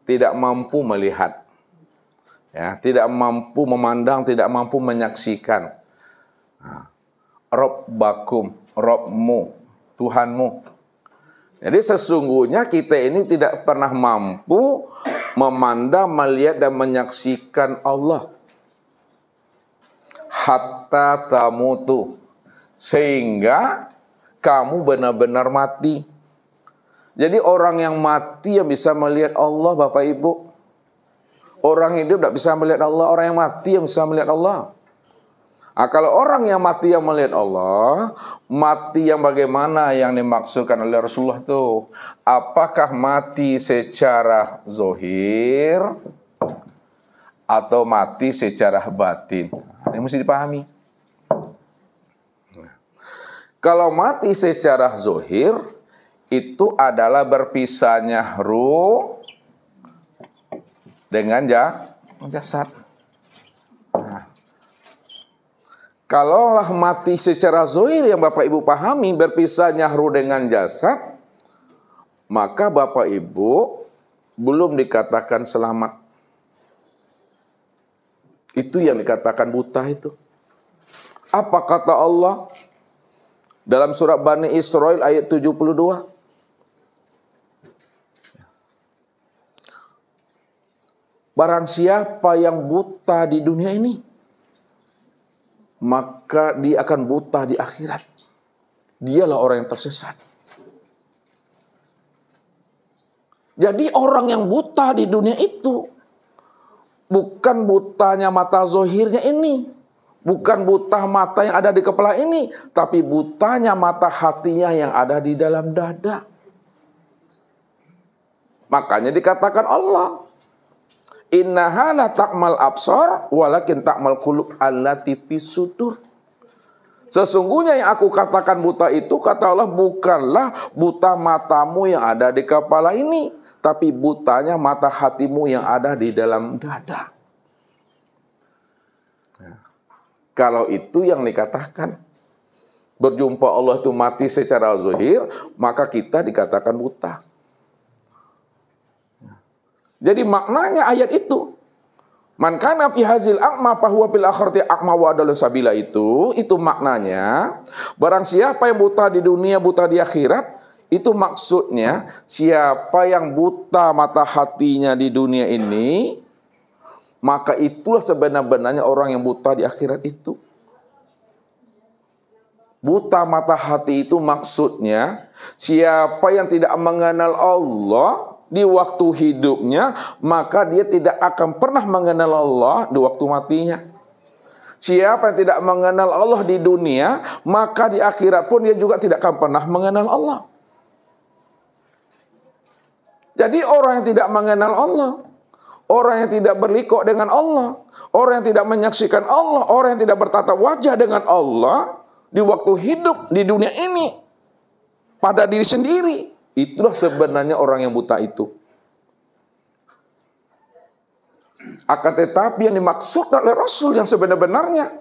tidak mampu melihat, ya, tidak mampu memandang, tidak mampu menyaksikan. Rabbakum, Rabbmu, Tuhanmu. Jadi sesungguhnya kita ini tidak pernah mampu memandang, melihat dan menyaksikan Allah. Hatta tamutu, sehingga kamu benar-benar mati. Jadi orang yang mati yang bisa melihat Allah Bapak Ibu. Orang hidup tidak bisa melihat Allah, orang yang mati yang bisa melihat Allah. Kalau orang yang mati yang melihat Allah, mati yang bagaimana yang dimaksudkan oleh Rasulullah itu? Apakah mati secara zohir atau mati secara batin? Ini mesti dipahami. Kalau mati secara zohir, itu adalah berpisahnya ruh dengan jasad. Kalaulah mati secara zohir yang Bapak Ibu pahami, berpisahnya ruh dengan jasad, maka Bapak Ibu belum dikatakan selamat. Itu yang dikatakan buta itu. Apa kata Allah? Dalam surat Bani Israil ayat 72. Barang siapa yang buta di dunia ini, maka dia akan buta di akhirat. Dialah orang yang tersesat. Jadi orang yang buta di dunia itu bukan butanya mata zohirnya ini, bukan buta mata yang ada di kepala ini, tapi butanya mata hatinya yang ada di dalam dada. Makanya dikatakan Allah, Innaha la ta'mal absar walakin ta'mal qulub allati fis sudur. Sesungguhnya yang aku katakan buta itu, kata Allah, bukanlah buta matamu yang ada di kepala ini, tapi butanya mata hatimu yang ada di dalam dada. Kalau itu yang dikatakan berjumpa Allah itu mati secara zahir, maka kita dikatakan buta. Jadi maknanya ayat itu, man kana fi hazil a'ma fa huwa fil akhirati a'ma wa adallu sabila, itu maknanya barang siapa yang buta di dunia, buta di akhirat, itu maksudnya siapa yang buta mata hatinya di dunia ini, maka itulah sebenar-benarnya orang yang buta di akhirat itu. Buta mata hati itu maksudnya siapa yang tidak mengenal Allah di waktu hidupnya, maka dia tidak akan pernah mengenal Allah di waktu matinya. Siapa yang tidak mengenal Allah di dunia, maka di akhirat pun dia juga tidak akan pernah mengenal Allah. Jadi orang yang tidak mengenal Allah, orang yang tidak berliku dengan Allah, orang yang tidak menyaksikan Allah, orang yang tidak bertatap wajah dengan Allah di waktu hidup di dunia ini pada diri sendiri, itulah sebenarnya orang yang buta itu. Akan tetapi yang dimaksud oleh Rasul yang sebenar-benarnya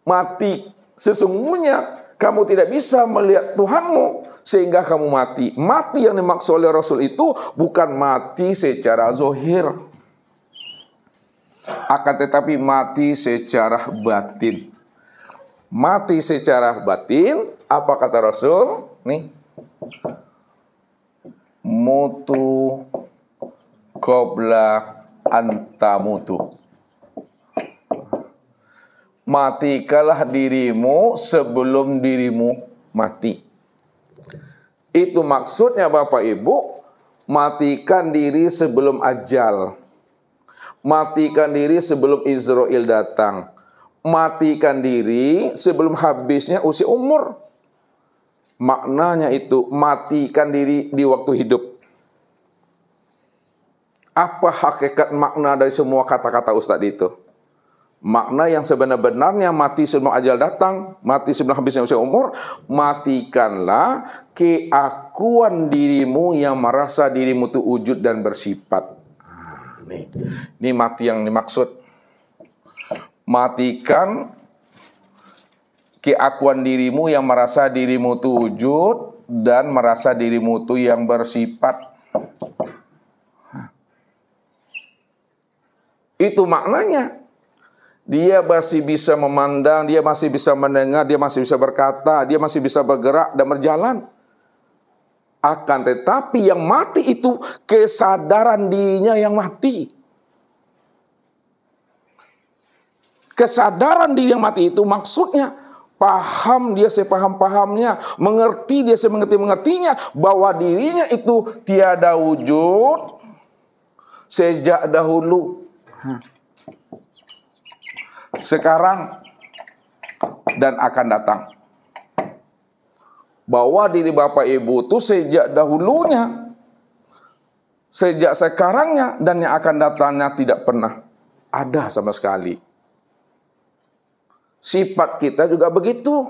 mati, sesungguhnya kamu tidak bisa melihat Tuhanmu sehingga kamu mati. Mati yang dimaksud oleh Rasul itu bukan mati secara zahir, akan tetapi mati secara batin. Mati secara batin, apa kata Rasul? Nih, mutu qabla antamutu. Matikalah dirimu sebelum dirimu mati. Itu maksudnya Bapak Ibu, matikan diri sebelum ajal. Matikan diri sebelum Israel datang. Matikan diri sebelum habisnya usia umur. Maknanya itu, matikan diri di waktu hidup. Apa hakikat makna dari semua kata-kata Ustadz itu? Makna yang sebenar-benarnya mati sebelum ajal datang, mati sebelum habisnya usia umur, matikanlah keakuan dirimu yang merasa dirimu itu wujud dan bersifat. Ini mati yang dimaksud. Matikan keakuan dirimu yang merasa dirimu itu wujud dan merasa dirimu itu yang bersifat. Itu maknanya. Dia masih bisa memandang, dia masih bisa mendengar, dia masih bisa berkata, dia masih bisa bergerak dan berjalan. Akan tetapi yang mati itu kesadaran dirinya yang mati. Kesadaran diri yang mati itu maksudnya paham dia sepaham-pahamnya, mengerti dia semengerti-mengertinya bahwa dirinya itu tiada wujud sejak dahulu, sekarang dan akan datang. Bahwa diri Bapak Ibu itu sejak dahulunya, sejak sekarangnya, dan yang akan datangnya tidak pernah ada sama sekali. Sifat kita juga begitu.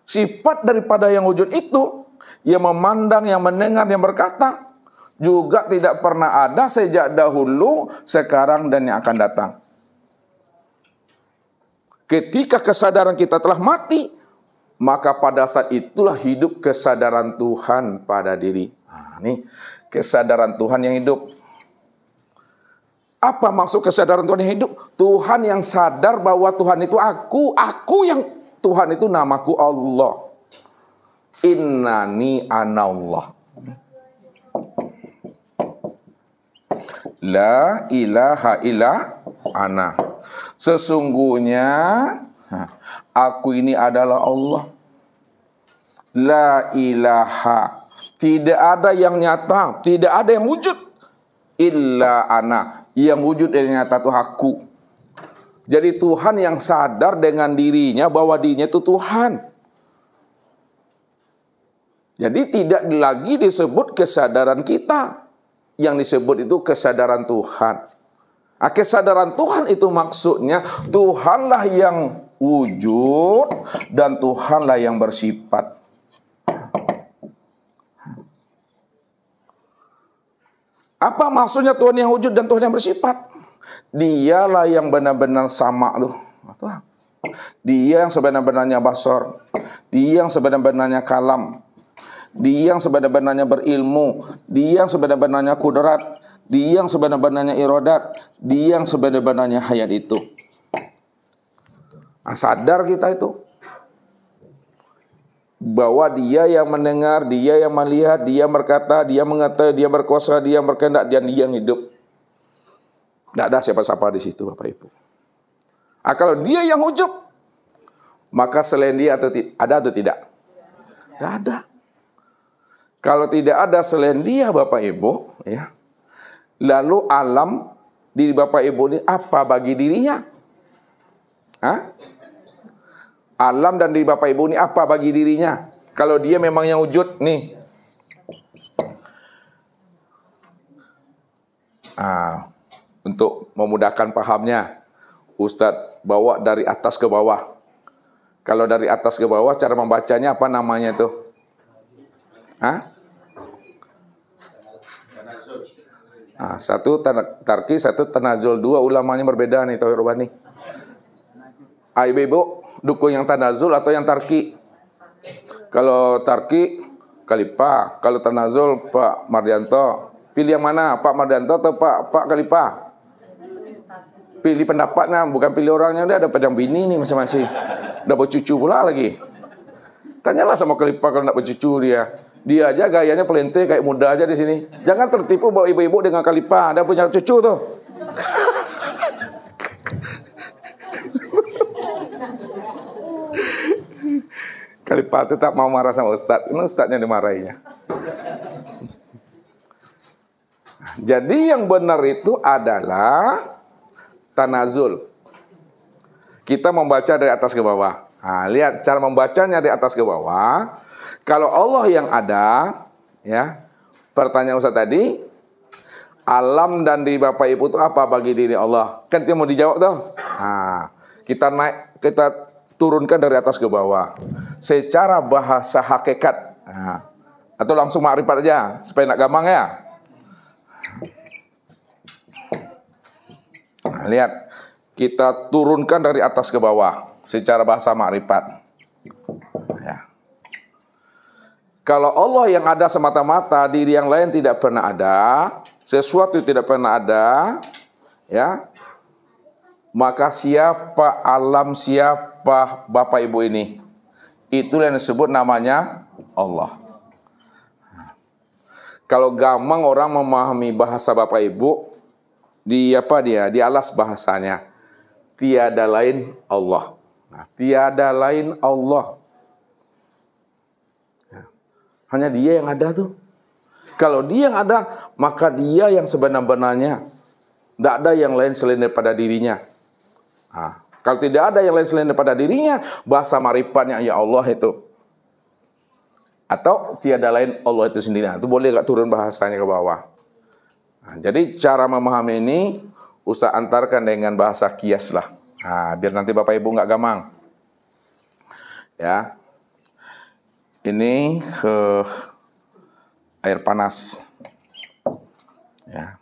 Sifat daripada yang wujud itu, yang memandang, yang mendengar, yang berkata, juga tidak pernah ada sejak dahulu, sekarang, dan yang akan datang. Ketika kesadaran kita telah mati, maka pada saat itulah hidup kesadaran Tuhan pada diri. Nah, ini kesadaran Tuhan yang hidup. Apa maksud kesadaran Tuhan yang hidup? Tuhan yang sadar bahwa Tuhan itu aku yang Tuhan itu namaku Allah. Innani anallah. La ilaha illa ana. Sesungguhnya aku ini adalah Allah. La ilaha. Tidak ada yang nyata, tidak ada yang wujud. Illa ana. Yang wujud dan nyata itu aku. Jadi Tuhan yang sadar dengan dirinya bahwa dirinya itu Tuhan. Jadi tidak lagi disebut kesadaran kita. yang disebut itu kesadaran Tuhan. Kesadaran Tuhan itu maksudnya Tuhanlah yang wujud dan Tuhanlah yang bersifat. Apa maksudnya Tuhan yang wujud dan Tuhan yang bersifat? Dialah yang benar-benar sama tuh. Dia yang sebenar-benarnya basar. Dia yang sebenar-benarnya kalam. Dia yang sebenar-benarnya berilmu. Dia yang sebenar-benarnya kudrat. Dia yang sebenar-benarnya iradat. Dia yang sebenar-benarnya hayat itu. Sadar kita itu bahwa dia yang mendengar, dia yang melihat, dia berkata, dia mengetahui, dia berkuasa, dia berkehendak, dan dia yang hidup. Tidak ada siapa-siapa di situ, Bapak Ibu. Kalau dia yang wujud, maka selain dia ada atau tidak? Tidak ada. Kalau tidak ada selain dia, Bapak Ibu, ya. Lalu alam di Bapak Ibu ini apa bagi dirinya? Alam dan di Bapak Ibu ini apa bagi dirinya? Kalau dia memang yang wujud nih. Untuk memudahkan pahamnya, Ustadz bawa dari atas ke bawah. Kalau dari atas ke bawah, cara membacanya apa namanya itu? Satu tarki, satu tanazul. Dua ulamanya berbeda nih, Tauhid Robani. Ibu, dukung yang tanazul atau yang tarki? Kalau tarki, Khalifah. Kalau tanazul, Pak Mardianto. Pilih yang mana? Pak Mardianto atau Pak Khalifah? Pilih pendapatnya, bukan pilih orangnya. Dia ada pedang bini nih masing-masing. Udah bercucu pula lagi. Tanyalah sama Khalifah kalau nak bercucu dia. Dia aja gayanya pelente kayak muda aja di sini. Jangan tertipu bawa ibu-ibu dengan Khalifah. Dia punya cucu tuh. Khalifah tetap mau marah sama Ustadz. Ini Ustadznya dimarahinya. Jadi yang benar itu adalah tanazul. Kita membaca dari atas ke bawah. Lihat cara membacanya dari atas ke bawah. Kalau Allah yang ada, ya. Pertanyaan Ustaz tadi, alam dan di Bapak Ibu itu apa bagi diri Allah? Kan dia mau dijawab tuh. Kita turunkan dari atas ke bawah. Secara bahasa hakikat. Atau langsung makrifat aja supaya nak gampang ya. Lihat, kita turunkan dari atas ke bawah secara bahasa makrifat. Kalau Allah yang ada semata-mata, diri yang lain tidak pernah ada, sesuatu tidak pernah ada, ya. Maka siapa alam, siapa Bapak Ibu ini? Itulah yang disebut namanya Allah. Kalau gampang orang memahami bahasa Bapak Ibu, di alas bahasanya. Tiada lain Allah. Tiada lain Allah. Hanya dia yang ada tuh. Kalau dia yang ada, maka dia yang sebenar-benarnya. Tidak ada yang lain selain daripada dirinya. Kalau tidak ada yang lain selain daripada dirinya, bahasa marifatnya ya Allah itu. Atau tiada lain Allah itu sendiri. Itu boleh gak turun bahasanya ke bawah. Jadi cara memahami ini, Ustaz antarkan dengan bahasa kias lah. Biar nanti Bapak Ibu gak gampang. Ya. Ini air panas, ya.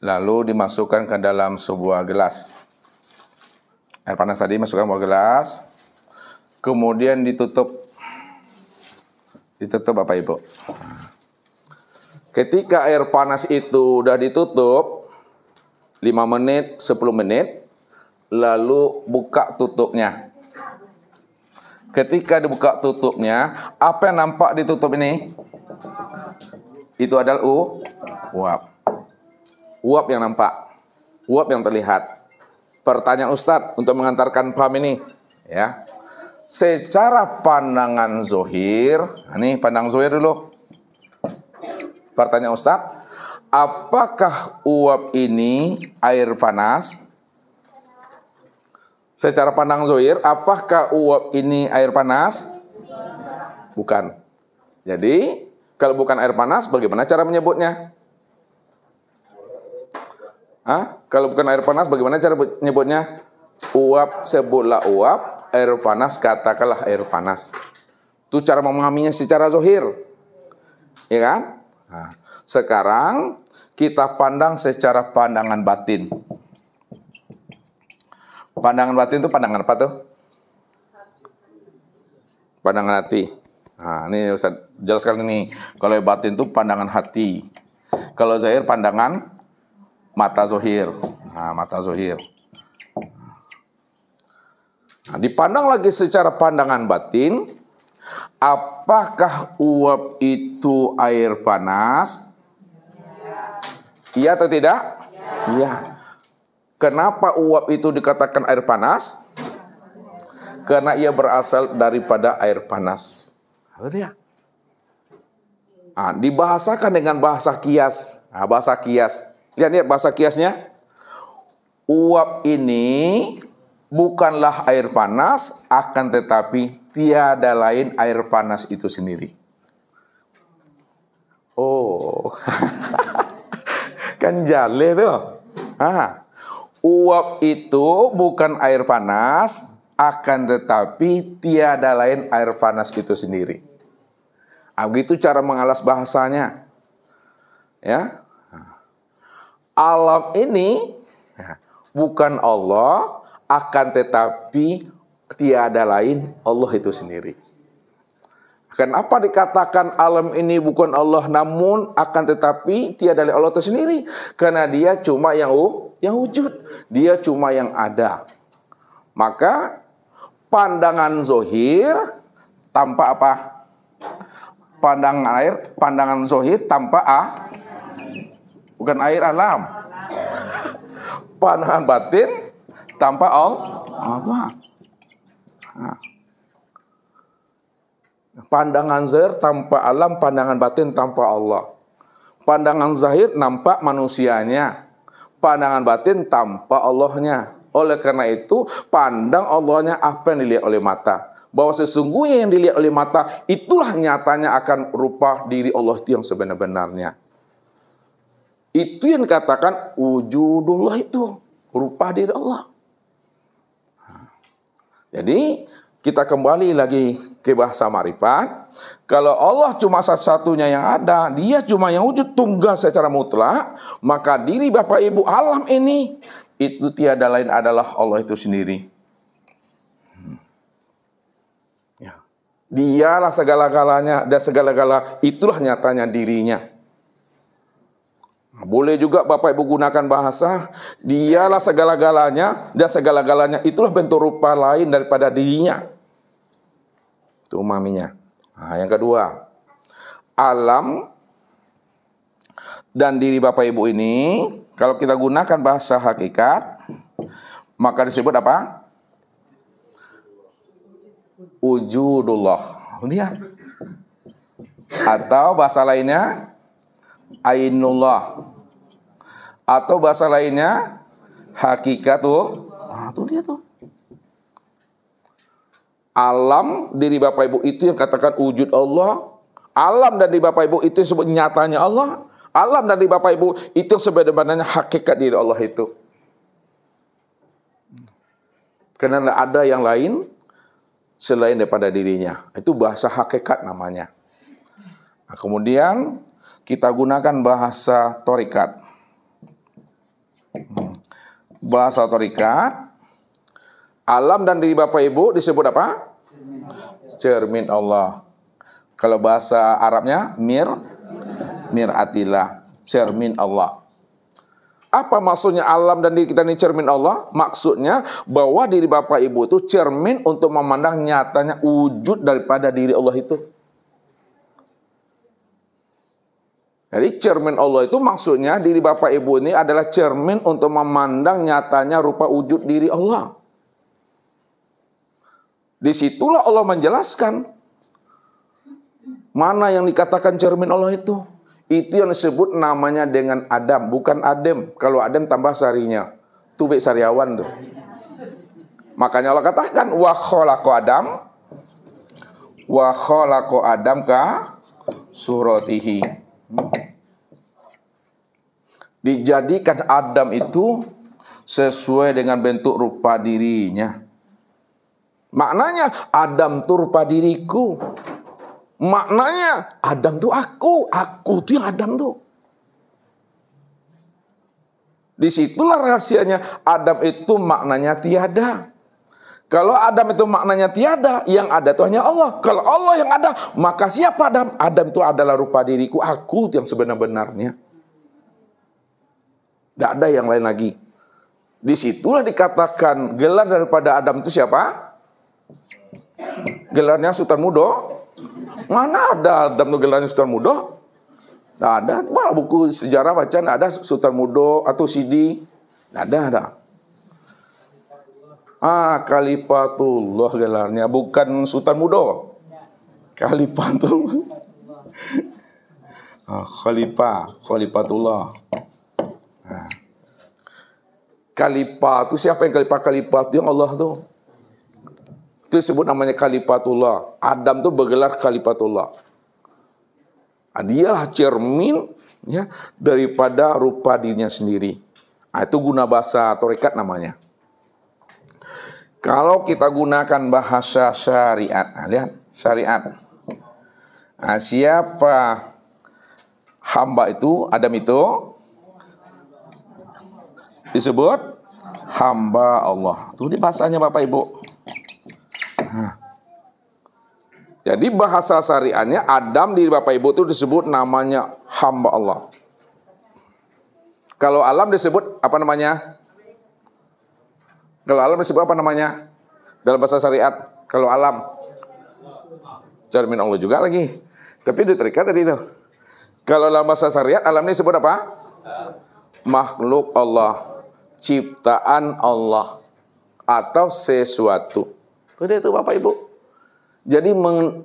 Lalu dimasukkan ke dalam sebuah gelas. Air panas tadi masukkan ke gelas, kemudian ditutup Bapak Ibu. Ketika air panas itu udah ditutup 5 menit, 10 menit, lalu buka tutupnya. Ketika dibuka tutupnya, apa yang nampak ditutup ini? Itu adalah uap. Uap yang nampak. Uap yang terlihat. Pertanyaan Ustadz untuk mengantarkan paham ini. Ya. Secara pandangan zohir, ini pandang zohir dulu. Pertanyaan Ustadz, apakah uap ini air panas? Secara pandang zohir, apakah uap ini air panas? Bukan. Jadi, kalau bukan air panas, bagaimana cara menyebutnya? Kalau bukan air panas, bagaimana cara nyebutnya? Uap, sebutlah uap. Air panas, katakanlah air panas. Itu cara memahaminya secara zahir. Ya kan? Nah, sekarang kita pandang secara pandangan batin. Pandangan batin itu pandangan apa tuh? Pandangan hati. Nah, ini Ustaz jelaskan ini. Kalau batin itu pandangan hati. Kalau zahir pandangan mata zahir. Nah, mata zahir. Nah, dipandang lagi secara pandangan batin, apakah uap itu air panas? Iya atau tidak? Iya. Kenapa uap itu dikatakan air panas? Karena ia berasal daripada air panas. Itu dia. Dibahasakan dengan bahasa kias. Bahasa kias. Lihat bahasa kiasnya. Uap ini bukanlah air panas, akan tetapi tiada lain air panas itu sendiri. Oh, kan jale tuh. Uap itu bukan air panas, akan tetapi tiada lain air panas itu sendiri. Begitu cara mengalas bahasanya. Ya, alam ini bukan Allah, akan tetapi tiada lain Allah itu sendiri. Kenapa dikatakan alam ini bukan Allah, namun akan tetapi tiada lain Allah itu sendiri? Karena dia cuma yang wujud, dia cuma yang ada. Maka pandangan zohir tanpa apa? Pandangan zohir tanpa bukan air alam. Pandangan batin tanpa Allah. Pandangan zahir tanpa alam, pandangan batin tanpa Allah. Pandangan zahir nampak manusianya, pandangan batin tanpa Allahnya. Oleh karena itu, pandang Allahnya apa yang dilihat oleh mata. Bahwa sesungguhnya yang dilihat oleh mata, itulah nyatanya akan rupa diri Allah itu yang sebenar-benarnya. Itu yang dikatakan wujudullah, itu rupa diri Allah. Jadi kita kembali lagi ke bahasa ma'rifat. Kalau Allah cuma satu-satunya yang ada, dia cuma yang wujud tunggal secara mutlak, maka diri Bapak Ibu alam ini itu tiada lain adalah Allah itu sendiri. Dialah segala-galanya, dan segala-gala itulah nyatanya dirinya. Boleh juga Bapak Ibu gunakan bahasa, dialah segala-galanya, dan segala-galanya itulah bentuk rupa lain daripada dirinya. Itu umaminya. Yang kedua, alam dan diri Bapak Ibu ini, kalau kita gunakan bahasa hakikat, maka disebut apa? Wujudullah. Lihat. Atau bahasa lainnya ainullah. Atau bahasa lainnya hakikatul. Tuh lihat tuh. Alam diri Bapak Ibu itu yang katakan wujud Allah. Alam dan diri Bapak Ibu itu yang sebut nyatanya Allah. Alam dan diri Bapak Ibu itu yang sebenarnya hakikat diri Allah itu. Karena ada yang lain selain daripada dirinya. Itu bahasa hakikat namanya. Nah, kemudian kita gunakan bahasa torikat. Bahasa torikat, alam dan diri Bapak Ibu disebut apa? Cermin Allah. Kalau bahasa Arabnya mir'atillah, cermin Allah. Apa maksudnya alam dan diri kita ini cermin Allah? Maksudnya bahwa diri Bapak Ibu itu cermin untuk memandang nyatanya wujud daripada diri Allah itu. Jadi cermin Allah itu maksudnya diri Bapak Ibu ini adalah cermin untuk memandang nyatanya rupa wujud diri Allah. Disitulah Allah menjelaskan mana yang dikatakan cermin Allah itu. Itu yang disebut namanya dengan Adam, bukan Adem. Kalau Adem tambah sarinya, tubik sariawan tuh. Makanya Allah katakan wa khalaqo Adam ka suratihi. Dijadikan Adam itu sesuai dengan bentuk rupa dirinya. Maknanya Adam itu rupa diriku. Maknanya Adam itu aku itu yang Adam tuh. Disitulah rahasianya. Adam itu maknanya tiada. Kalau Adam itu maknanya tiada, yang ada itu hanya Allah. Kalau Allah yang ada, maka siapa Adam? Adam itu adalah rupa diriku, aku yang sebenar-benarnya. Tidak ada yang lain lagi. Disitulah dikatakan gelar daripada Adam itu siapa? Gelarnya Sultan Mudo. Mana ada Adam itu gelarnya Sultan Mudo? Tidak ada. Malah buku sejarah baca tidak ada Sultan Mudo atau Sidi. Tidak ada. Khalifatullah gelarnya, bukan Sultan Mudo. Khalifatullah. Khalifatullah. Khalifah itu siapa yang khalifah itu yang Allah tuh. Itu disebut namanya Khalifatullah. Adam tuh bergelar Khalifatullah. Dialah cermin ya daripada rupa dirinya sendiri. Itu guna bahasa tarekat namanya. Kalau kita gunakan bahasa syariat, lihat syariat. Siapa hamba itu? Adam itu disebut hamba Allah. Itu di bahasanya Bapak Ibu. Jadi bahasa syariatnya Adam di Bapak Ibu itu disebut namanya hamba Allah. Kalau alam disebut apa namanya? Kalau alam disebut apa namanya? Dalam bahasa syariat. Kalau alam cermin Allah juga lagi. Tapi diterikat tadi itu. Kalau dalam bahasa syariat alam ini disebut apa? Makhluk Allah. Ciptaan Allah atau sesuatu. Itu Bapak Ibu. Jadi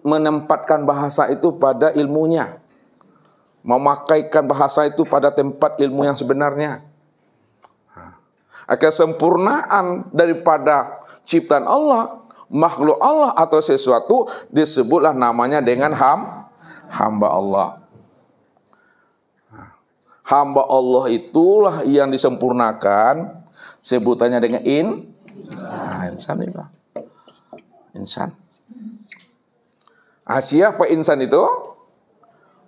menempatkan bahasa itu pada ilmunya. Memakaikan bahasa itu pada tempat ilmu yang sebenarnya. Kesempurnaan daripada ciptaan Allah, makhluk Allah atau sesuatu disebutlah namanya dengan hamba Allah. Hamba Allah itulah yang disempurnakan, sebutannya dengan insan itu. Insan. Siapa insan itu?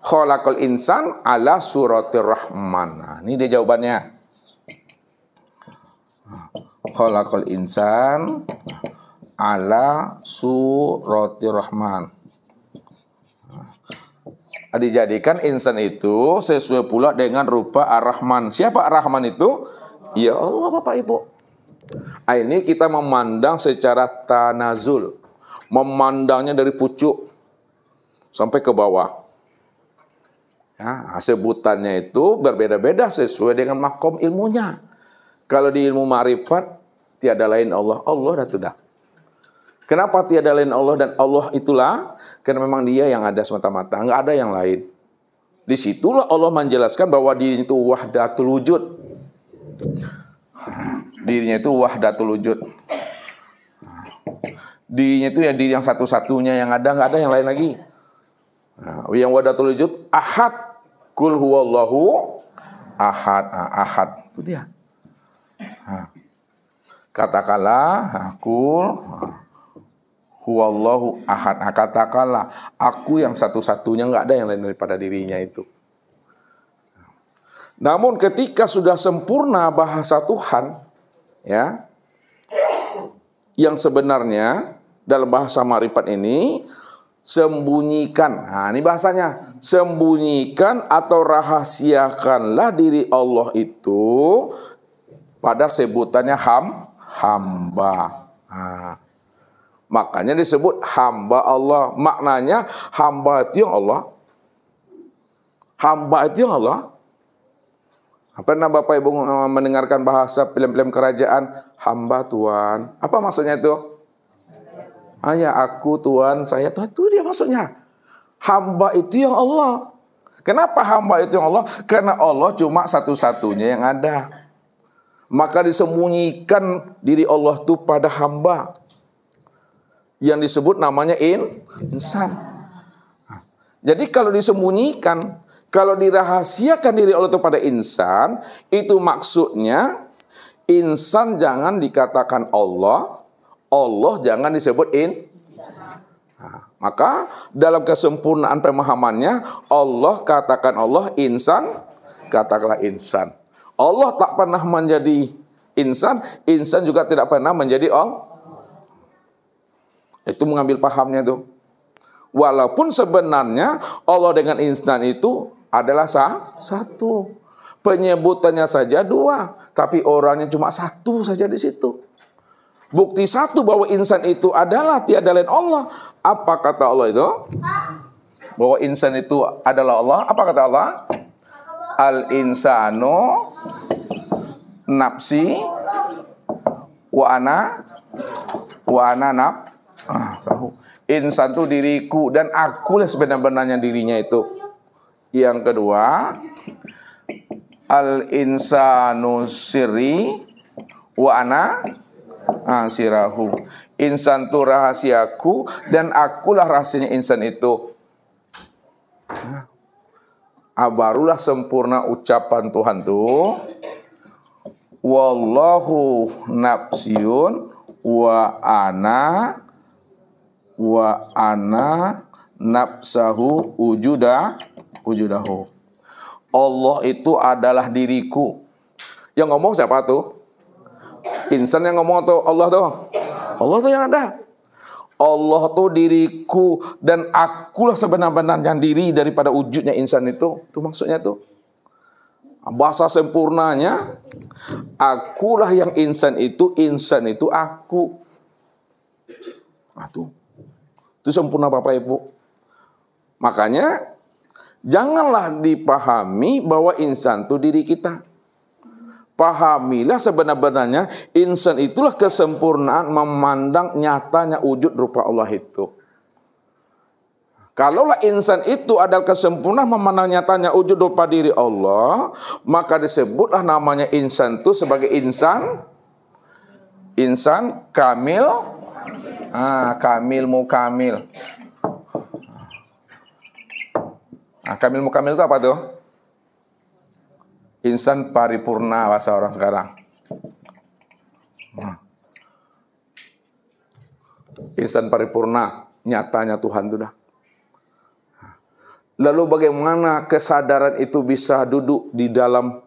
Khalaqal insan ala suratir rahman. Ini dia jawabannya. Khalaqal insan ala suratir rahman. Dijadikan insan itu sesuai pula dengan rupa Ar-Rahman. Siapa Ar-Rahman itu? Ya Allah Bapak Ibu. Ini kita memandang secara tanazul. Memandangnya dari pucuk sampai ke bawah. Ya, sebutannya itu berbeda-beda sesuai dengan makom ilmunya. Kalau di ilmu ma'rifat tiada lain Allah. Allah dah sudah. Kenapa tiada lain Allah dan Allah itulah? Karena memang dia yang ada semata-mata, enggak ada yang lain. Disitulah Allah menjelaskan bahwa dirinya itu wahdatul wujud. Dirinya itu wahdatul wujud. Dirinya itu ya diri yang satu-satunya yang ada, enggak ada yang lain lagi. Yang wahdatul wujud ahad. Kul huwallahu ahad. Ahad. Itu dia. Katakanlah kul huwallahu ahad. Katakanlah aku yang satu-satunya, enggak ada yang lain daripada dirinya itu. Namun ketika sudah sempurna bahasa Tuhan, ya, yang sebenarnya dalam bahasa ma'rifat ini sembunyikan. Ini bahasanya, sembunyikan atau rahasiakanlah diri Allah itu pada sebutannya hamba. Makanya disebut hamba Allah. Maknanya hamba itu yang Allah. Hamba itu yang Allah. Pernah Bapak Ibu mendengarkan bahasa film-film kerajaan? Hamba Tuhan. Apa maksudnya itu? Ya aku Tuhan, saya Tuhan. Itu dia maksudnya. Hamba itu yang Allah. Kenapa hamba itu yang Allah? Karena Allah cuma satu-satunya yang ada. Maka disembunyikan diri Allah itu pada hamba. Yang disebut namanya insan. Jadi kalau disembunyikan, Kalau dirahasiakan diri Allah itu pada insan, itu maksudnya insan jangan dikatakan Allah, Allah jangan disebut Nah, maka dalam kesempurnaan pemahamannya, Allah katakan Allah, insan katakanlah insan. Allah tak pernah menjadi insan, insan juga tidak pernah menjadi Allah. Itu mengambil pahamnya tuh. Walaupun sebenarnya Allah dengan insan itu adalah satu. Penyebutannya saja dua, tapi orangnya cuma satu saja di situ. Bukti satu bahwa insan itu adalah tiada lain Allah. Apa kata Allah itu? Bahwa insan itu adalah Allah. Apa kata Allah? Al-insanu nafsi wa ana insan itu diriku dan akulah sebenar-benarnya dirinya itu. Yang kedua, al-insanu sirri wa ana sirahu. Insan itu rahasiaku dan akulah rahasianya insan itu. Barulah sempurna ucapan Tuhan tuh. Wallahu nafsiyun wa ana nafsahu wujudahu. Allah itu adalah diriku. Yang ngomong siapa tuh? Insan yang ngomong atau Allah tuh? Allah tuh yang ada. Allah tuh diriku dan akulah sebenar-benarnya diri daripada wujudnya insan itu. Itu maksudnya tuh. Bahasa sempurnanya, akulah yang insan itu aku. Nah, tuh. Itu sempurna Bapak Ibu. Makanya janganlah dipahami bahwa insan itu diri kita. Pahamilah sebenar-benarnya insan itulah kesempurnaan memandang nyatanya wujud rupa Allah itu. Kalaulah insan itu adalah kesempurnaan memandang nyatanya wujud rupa diri Allah, maka disebutlah namanya insan itu sebagai insan kamil. Kamil mukamil. Kamil mukamil itu apa tuh? Insan paripurna bahasa orang sekarang. Insan paripurna, nyatanya Tuhan itu dah. Lalu bagaimana kesadaran itu bisa duduk di dalam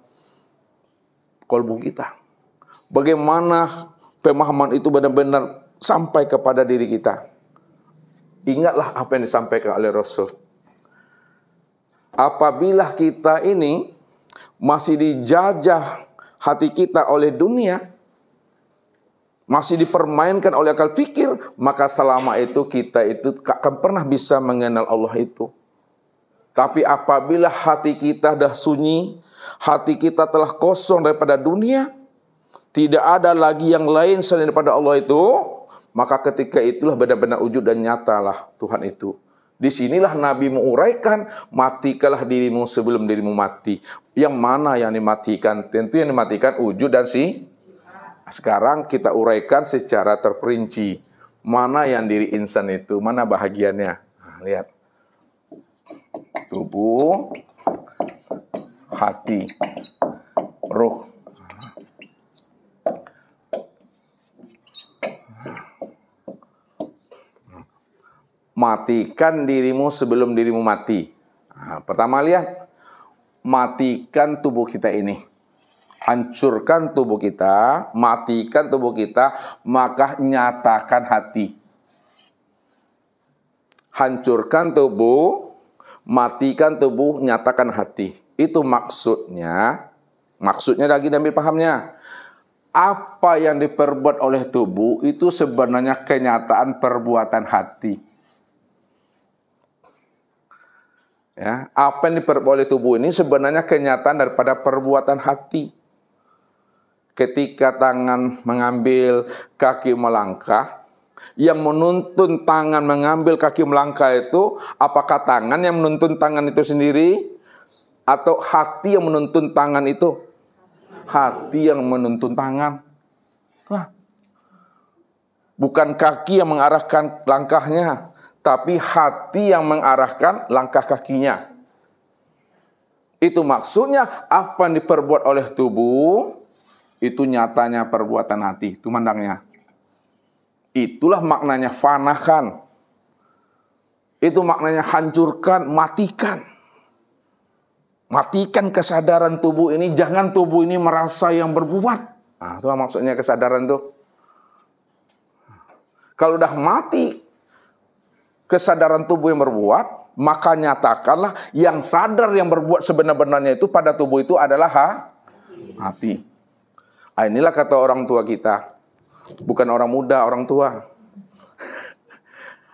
kolbu kita? Bagaimana pemahaman itu benar-benar sampai kepada diri kita? Ingatlah apa yang disampaikan oleh Rasul. Apabila kita ini masih dijajah hati kita oleh dunia, masih dipermainkan oleh akal fikir, maka selama itu kita itu akan pernah bisa mengenal Allah itu. Tapi apabila hati kita dah sunyi, hati kita telah kosong daripada dunia, tidak ada lagi yang lain selain daripada Allah itu, maka ketika itulah benar-benar wujud dan nyatalah Tuhan itu. Disinilah Nabi menguraikan, matikanlah dirimu sebelum dirimu mati. Yang mana yang dimatikan? Tentu yang dimatikan wujud dan Sekarang kita uraikan secara terperinci. Mana yang diri insan itu? Mana bahagiannya? Nah, lihat. Tubuh, hati, ruh. Matikan dirimu sebelum dirimu mati. Nah, pertama lihat, matikan tubuh kita ini. Hancurkan tubuh kita, matikan tubuh kita, maka nyatakan hati. Hancurkan tubuh, matikan tubuh, nyatakan hati. Itu maksudnya. Maksudnya lagi diambil pahamnya. Apa yang diperbuat oleh tubuh itu sebenarnya kenyataan perbuatan hati. Ya, apa yang diperbuat oleh tubuh ini sebenarnya kenyataan daripada perbuatan hati. Ketika tangan mengambil, kaki melangkah, yang menuntun tangan mengambil, kaki melangkah itu, apakah tangan yang menuntun tangan itu sendiri? Atau hati yang menuntun tangan itu? Hati yang menuntun tangan. Wah. Bukan kaki yang mengarahkan langkahnya, tapi hati yang mengarahkan langkah kakinya. Itu maksudnya apa yang diperbuat oleh tubuh, itu nyatanya perbuatan hati. Itu mandangnya. Itulah maknanya fanakan. Itu maknanya hancurkan, matikan. Matikan kesadaran tubuh ini. Jangan tubuh ini merasa yang berbuat. Nah, itu maksudnya kesadaran tuh. Kalau udah mati kesadaran tubuh yang berbuat, maka nyatakanlah yang sadar yang berbuat sebenar-benarnya itu pada tubuh itu adalah hati. Nah, inilah kata orang tua kita. Bukan orang muda, orang tua.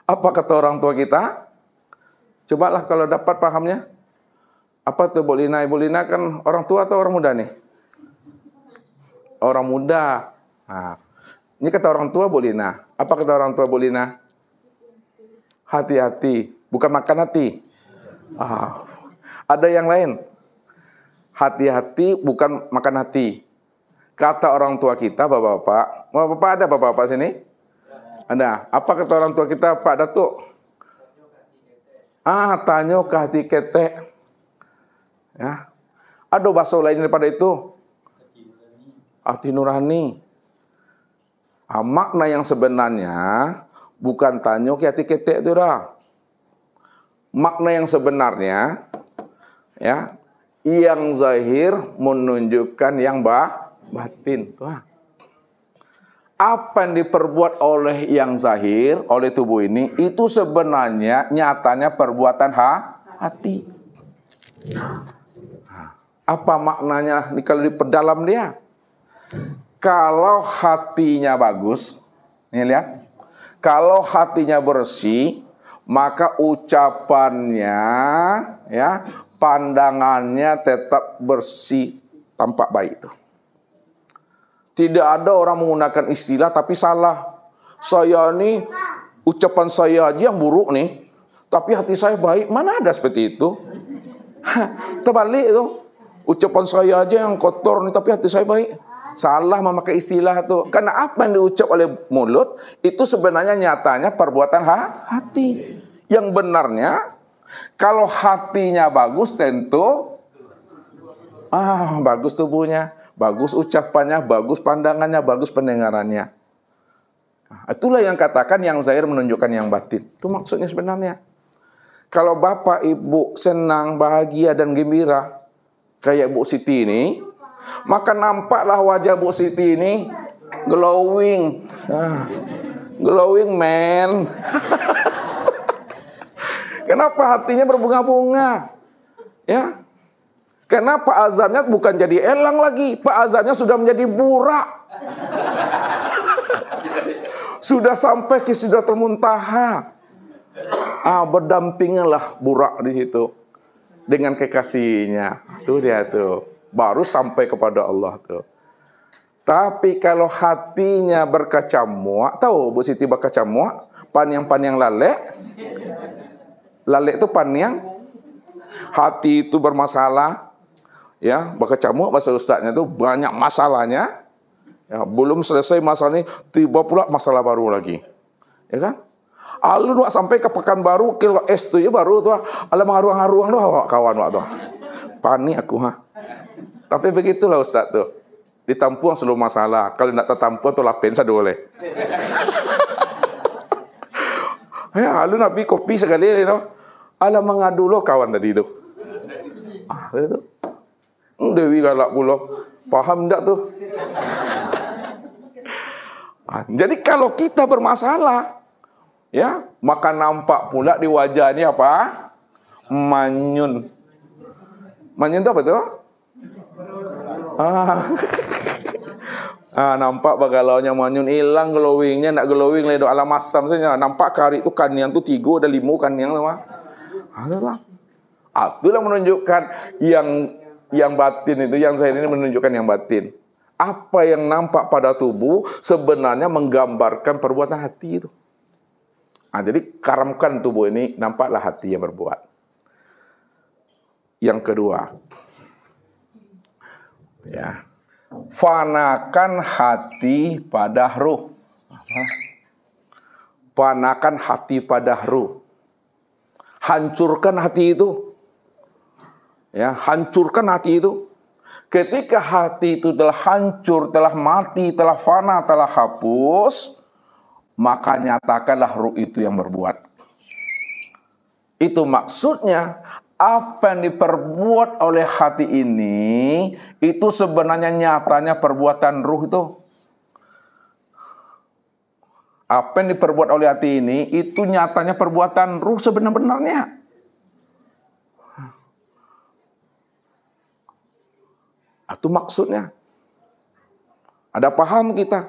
Apa kata orang tua kita? Cobalah kalau dapat pahamnya. Apa tuh Bu Lina? Ibu Lina kan orang tua atau orang muda nih? Orang muda. Nah, ini kata orang tua Bu Lina. Apa kata orang tua Bu Lina? Hati-hati. Bukan makan hati. Ada yang lain. Hati-hati bukan makan hati. Kata orang tua kita, bapak-bapak. Bapak ada bapak-bapak sini? Ada. Apa kata orang tua kita, Pak Datuk? Tanyo ke hati ketek. Ya. Ada bahasa lain daripada itu. Hati nurani. Makna yang sebenarnya bukan tanyo ke hati ketek itu dah. Makna yang sebenarnya, ya, yang zahir menunjukkan yang batin. Tuh. Apa yang diperbuat oleh yang zahir, oleh tubuh ini, itu sebenarnya nyatanya perbuatan hati. Apa maknanya kalau diperdalam dia? Kalau hatinya bagus, nih lihat. Kalau hatinya bersih, maka ucapannya, ya, pandangannya tetap bersih, tampak baik itu. Tidak ada orang menggunakan istilah tapi salah. Saya ini, ucapan saya aja yang buruk nih, tapi hati saya baik. Mana ada seperti itu? Terbalik itu. Ucapan saya aja yang kotor nih, tapi hati saya baik. Salah memakai istilah itu. Karena apa yang diucap oleh mulut, itu sebenarnya nyatanya perbuatan hati. Yang benarnya, kalau hatinya bagus tentu, bagus tubuhnya. Bagus ucapannya, bagus pandangannya, bagus pendengarannya. Itulah yang katakan yang zahir menunjukkan yang batin. Itu maksudnya sebenarnya. Kalau bapak ibu senang, bahagia dan gembira, kayak Bu Siti ini, maka nampaklah wajah Bu Siti ini glowing. Glowing man. Kenapa hatinya berbunga-bunga? Ya. Kenapa azannya bukan jadi elang lagi? Pak azannya sudah menjadi burak. Sudah sampai ke Sidratul Muntaha. Berdampinganlah burak di situ dengan kekasihnya. Tuh dia tuh. Baru sampai kepada Allah tuh. Tapi kalau hatinya berkacamuk, tahu Bu Siti berkacamuk? Pan yang lalek. Lalek itu pan yang hati itu bermasalah. Ya, berkecamuk bahasa ustaznya itu banyak masalahnya. Ya, belum selesai masalah ini, tiba pula masalah baru lagi. Ya kan? Lalu sampai ke Pekanbaru, kilo es tu ya baru tu. Ala mengaruang-aruang tu kawan waktu. Panik aku Tapi begitulah ustaz tu. Ditampung seluruh masalah. Kalau nak tertampung tu lapen sadu boleh. Ya, lalu nak beli kopi sekali tu. Ala mengadu lo kawan tadi tu. Itu. Dewi galak pula. Faham tak tuh? Jadi kalau kita bermasalah, ya, maka nampak pula di wajah ini apa? Manyun. Manyun itu apa tuh? Nampak bagalaunya manyun, hilang glowingnya, nak glowing ledo ala masam saja. Nampak kari itu kaniang tu 3 ada 5 kaniang tu mah. Itulah menunjukkan yang batin itu, yang zahir ini menunjukkan yang batin. Apa yang nampak pada tubuh sebenarnya menggambarkan perbuatan hati itu. Jadi karamkan tubuh ini, nampaklah hati yang berbuat. Yang kedua, ya, fanakan hati pada ruh. Fanakan hati pada ruh. Hancurkan hati itu. Ya, hancurkan hati itu. Ketika hati itu telah hancur, telah mati, telah fana, telah hapus, maka nyatakanlah ruh itu yang berbuat. Itu maksudnya, apa yang diperbuat oleh hati ini, itu sebenarnya nyatanya perbuatan ruh itu. Apa yang diperbuat oleh hati ini, itu nyatanya perbuatan ruh sebenar-benarnya. Itu maksudnya. Ada paham kita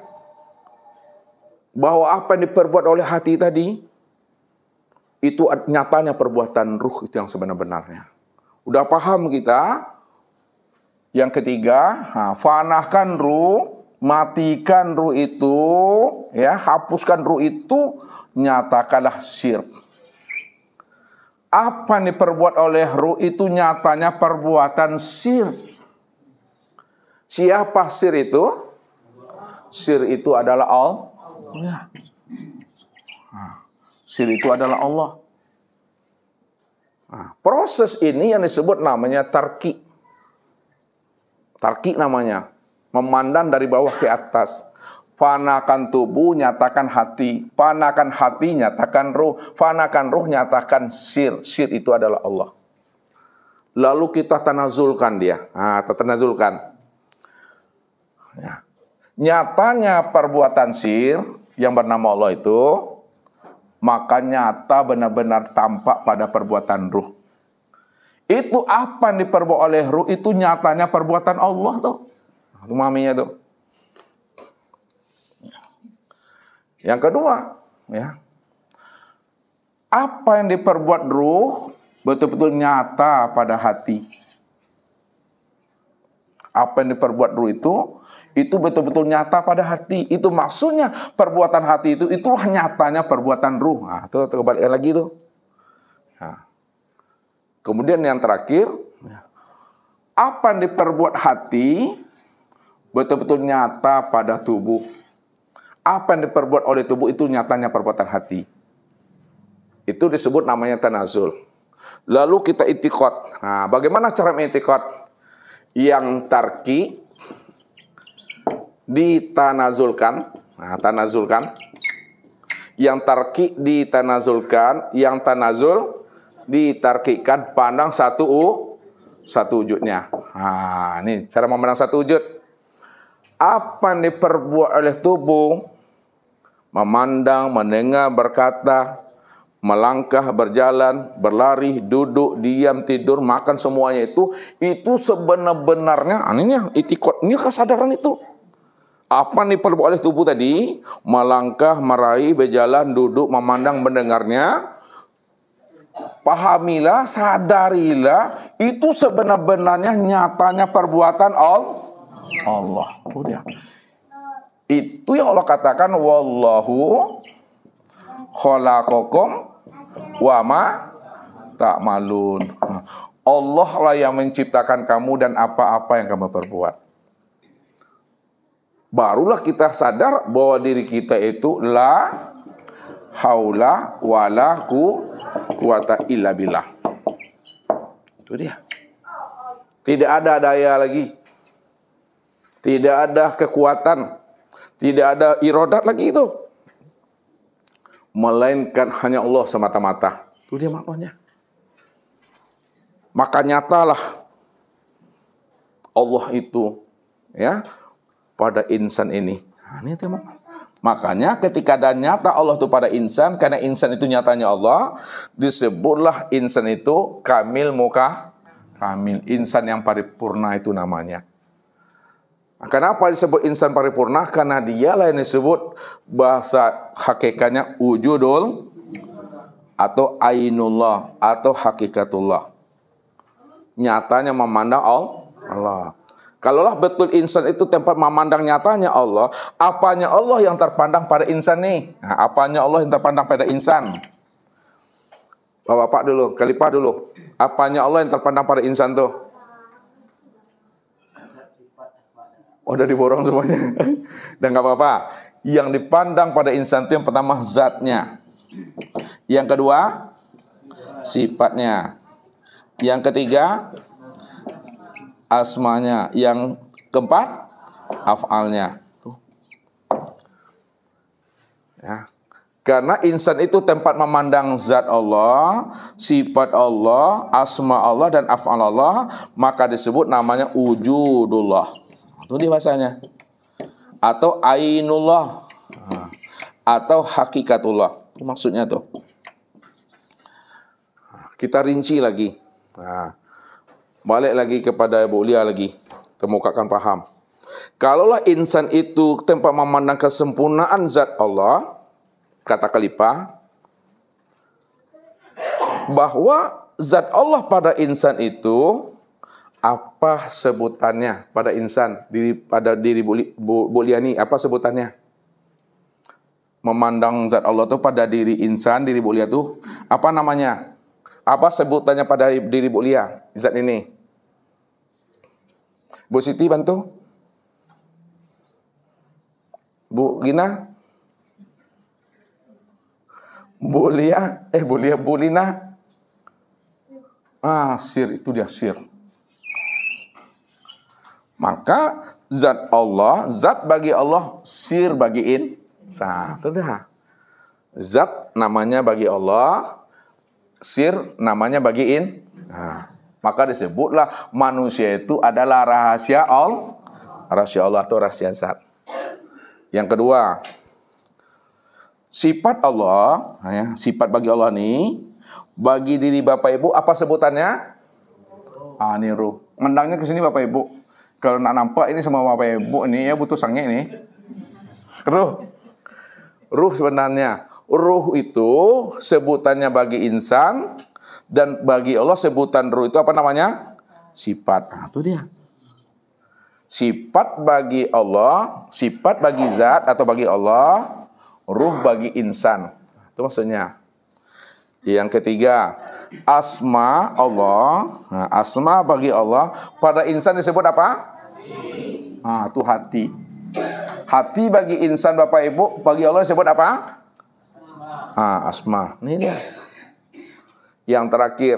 bahwa apa yang diperbuat oleh hati tadi itu nyatanya perbuatan ruh itu yang sebenar-benarnya. Udah paham kita? Yang ketiga, fanahkan ruh, matikan ruh itu, ya, hapuskan ruh itu, nyatakanlah syirk. Apa yang diperbuat oleh ruh itu nyatanya perbuatan syirk. Siapa sir itu? Sir itu adalah Allah. Sir itu adalah Allah. Proses ini yang disebut namanya tarki. Tarki namanya. Memandang dari bawah ke atas. Fanakan tubuh, nyatakan hati. Fanakan hati, nyatakan ruh. Fanakan ruh, nyatakan sir. Sir itu adalah Allah. Lalu kita tanazulkan dia. Tanazulkan. Ya. Nyatanya perbuatan sir yang bernama Allah itu, maka nyata benar-benar tampak pada perbuatan ruh. Itu apa yang diperbuat oleh ruh, itu nyatanya perbuatan Allah tuh. Itu maminya tuh. Yang kedua, ya, apa yang diperbuat ruh betul-betul nyata pada hati. Apa yang diperbuat ruh itu betul-betul nyata pada hati. Itu maksudnya perbuatan hati itulah nyatanya perbuatan ruh. Itu kembali lagi tuh. Kemudian yang terakhir, apa yang diperbuat hati betul-betul nyata pada tubuh. Apa yang diperbuat oleh tubuh itu nyatanya perbuatan hati. Itu disebut namanya tanazul. Lalu kita i'tiqad. Bagaimana cara i'tiqad? Yang tarki ditanazulkan, tanazulkan. Yang tarki ditanazulkan, yang tanazul ditarkikan, pandang satu wujudnya. Ini cara memandang satu wujud. Apa yang diperbuat oleh tubuh, memandang, mendengar, berkata, melangkah, berjalan, berlari, duduk, diam, tidur, makan, semuanya itu sebenar-benarnya, ini i'tiqad, ini kesadaran itu. Apa yang diperbuat oleh tubuh tadi, melangkah, meraih, berjalan, duduk, memandang, mendengarnya, pahamilah, sadarilah, itu sebenar-benarnya nyatanya perbuatan Allah. Itu yang Allah katakan, wallahu khalaqakum wa ma ta'malun. Allah lah yang menciptakan kamu dan apa-apa yang kamu perbuat. Barulah kita sadar bahwa diri kita itu la haula wala quwata illa billah. Itu dia. Tidak ada daya lagi. Tidak ada kekuatan. Tidak ada iradat lagi itu. Melainkan hanya Allah semata-mata. Itu dia maknanya. Maka nyatalah Allah itu, ya, pada insan ini. Ini tema. Makanya ketika ada nyata Allah itu pada insan, karena insan itu nyatanya Allah, disebutlah insan itu kamil muka kamil. Insan yang paripurna itu namanya. Kenapa disebut insan paripurna? Karena dialah yang disebut bahasa hakikatnya wujudul atau ainullah atau hakikatullah. Nyatanya memandang Allah. Kalaulah betul insan itu tempat memandang nyatanya Allah, apanya Allah yang terpandang pada insan nih? Apanya Allah yang terpandang pada insan? Bapak dulu, Khalifah dulu. Apanya Allah yang terpandang pada insan tuh? Udah diborong semuanya. Dan gak apa-apa. Yang dipandang pada insan itu yang pertama zatnya. Yang kedua sifatnya. Yang ketiga asmanya. Yang keempat, af'alnya. Tuh. Ya. Karena insan itu tempat memandang zat Allah, sifat Allah, asma Allah, dan af'al Allah, maka disebut namanya wujudullah. Itu dia bahasanya. Atau ainullah. Atau hakikatullah. Itu maksudnya tuh. Kita rinci lagi. Balik lagi kepada Bu Lia lagi. Temukakan paham. Kalaulah insan itu tempat memandang kesempurnaan zat Allah, kata Khalifah, bahwa zat Allah pada insan itu apa sebutannya pada insan, pada diri Bu Liani, apa sebutannya? Memandang zat Allah itu pada diri insan, diri Bu Lia itu apa namanya? Apa sebutannya pada diri Bu Lia, zat ini? Bu Siti bantu. Bu Gina. Bu Lina. Sir, itu dia sir. Maka zat Allah, zat bagi Allah, sir bagi insan. Sudah. Zat namanya bagi Allah, sir namanya bagi maka disebutlah manusia itu adalah rahasia Allah. Rahasia Allah atau rahasia zat. Yang kedua, sifat Allah, ya, sifat bagi Allah nih, bagi diri Bapak Ibu apa sebutannya? Ini ruh. Mendangnya ke sini Bapak Ibu. Kalau nak nampak ini sama Bapak Ibu ini ya butuh sangnya ini. Ruh. Ruh sebenarnya. Ruh itu sebutannya bagi insan, dan bagi Allah sebutan ruh itu apa namanya? Sifat. Itu dia. Sifat bagi Allah, sifat bagi zat atau bagi Allah, ruh bagi insan. Itu maksudnya. Yang ketiga, asma Allah. Asma bagi Allah, pada insan disebut apa? Itu hati. Hati bagi insan Bapak Ibu, bagi Allah disebut apa? Asma. Ini dia. Yang terakhir,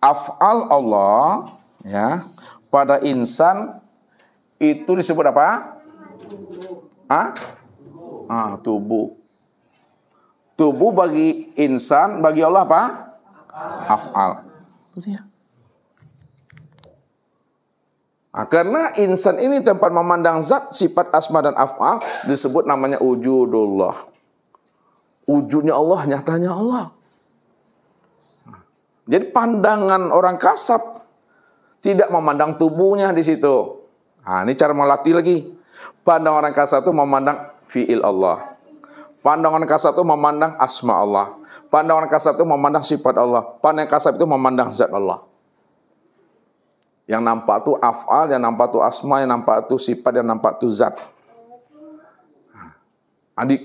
af'al Allah, ya, pada insan itu disebut apa? Tubuh. Tubuh bagi insan, bagi Allah apa? Af'al. Itu dia. Karena insan ini tempat memandang zat, sifat, asma, dan af'al, disebut namanya wujudullah. Wujudnya Allah, nyatanya Allah. Jadi pandangan orang kasab tidak memandang tubuhnya di situ. Ini cara melatih lagi. Pandang orang kasab itu memandang fi'il Allah. Pandang orang kasab itu memandang asma Allah. Pandang orang kasab itu memandang sifat Allah. Pandang kasab itu memandang zat Allah. Yang nampak itu af'al, yang nampak itu asma, yang nampak itu sifat, yang nampak itu zat.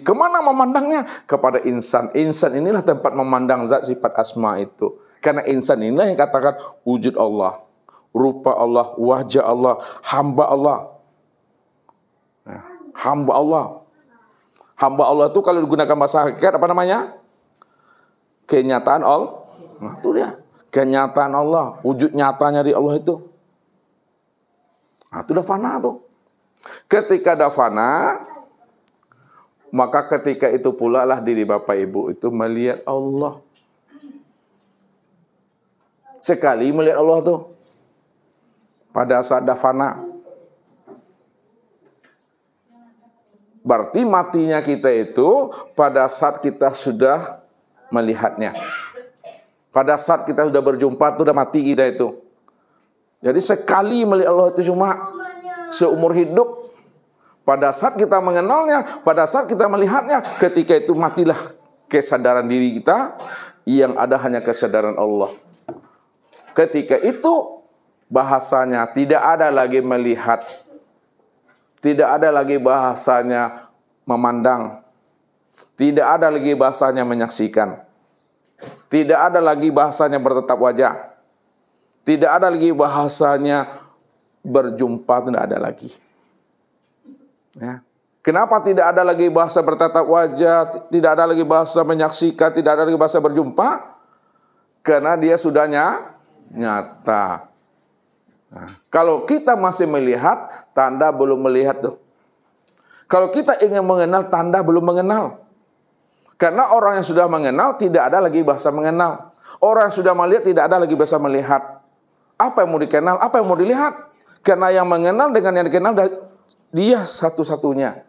Kemana memandangnya? Kepada insan. Insan inilah tempat memandang zat, sifat, asma itu. Karena insan inilah yang katakan wujud Allah, rupa Allah, wajah Allah, hamba Allah. Hamba Allah. Hamba Allah itu kalau digunakan bahasa hakikat apa namanya? Kenyataan Allah. Itu dia. Kenyataan Allah, wujud nyatanya di Allah itu. Itu udah fana tuh. Ketika dah fana, maka ketika itu pula lah diri Bapak Ibu itu melihat Allah. Sekali melihat Allah tuh pada saat dah fana. Berarti matinya kita itu pada saat kita sudah melihatnya. Pada saat kita sudah berjumpa itu udah mati kita itu. Jadi sekali melihat Allah itu cuma seumur hidup. Pada saat kita mengenalnya, pada saat kita melihatnya, ketika itu matilah kesadaran diri kita, yang ada hanya kesadaran Allah. Ketika itu bahasanya tidak ada lagi melihat, tidak ada lagi bahasanya memandang, tidak ada lagi bahasanya menyaksikan, tidak ada lagi bahasanya bertatap wajah, tidak ada lagi bahasanya berjumpa, tidak ada lagi. Ya. Kenapa tidak ada lagi bahasa bertatap wajah, tidak ada lagi bahasa menyaksikan, tidak ada lagi bahasa berjumpa? Karena dia sudah nyata. Nah, kalau kita masih melihat, tanda belum melihat tuh. Kalau kita ingin mengenal, tanda belum mengenal. Karena orang yang sudah mengenal tidak ada lagi bahasa mengenal. Orang yang sudah melihat tidak ada lagi bahasa melihat. Apa yang mau dikenal, apa yang mau dilihat? Karena yang mengenal dengan yang dikenal dia satu-satunya.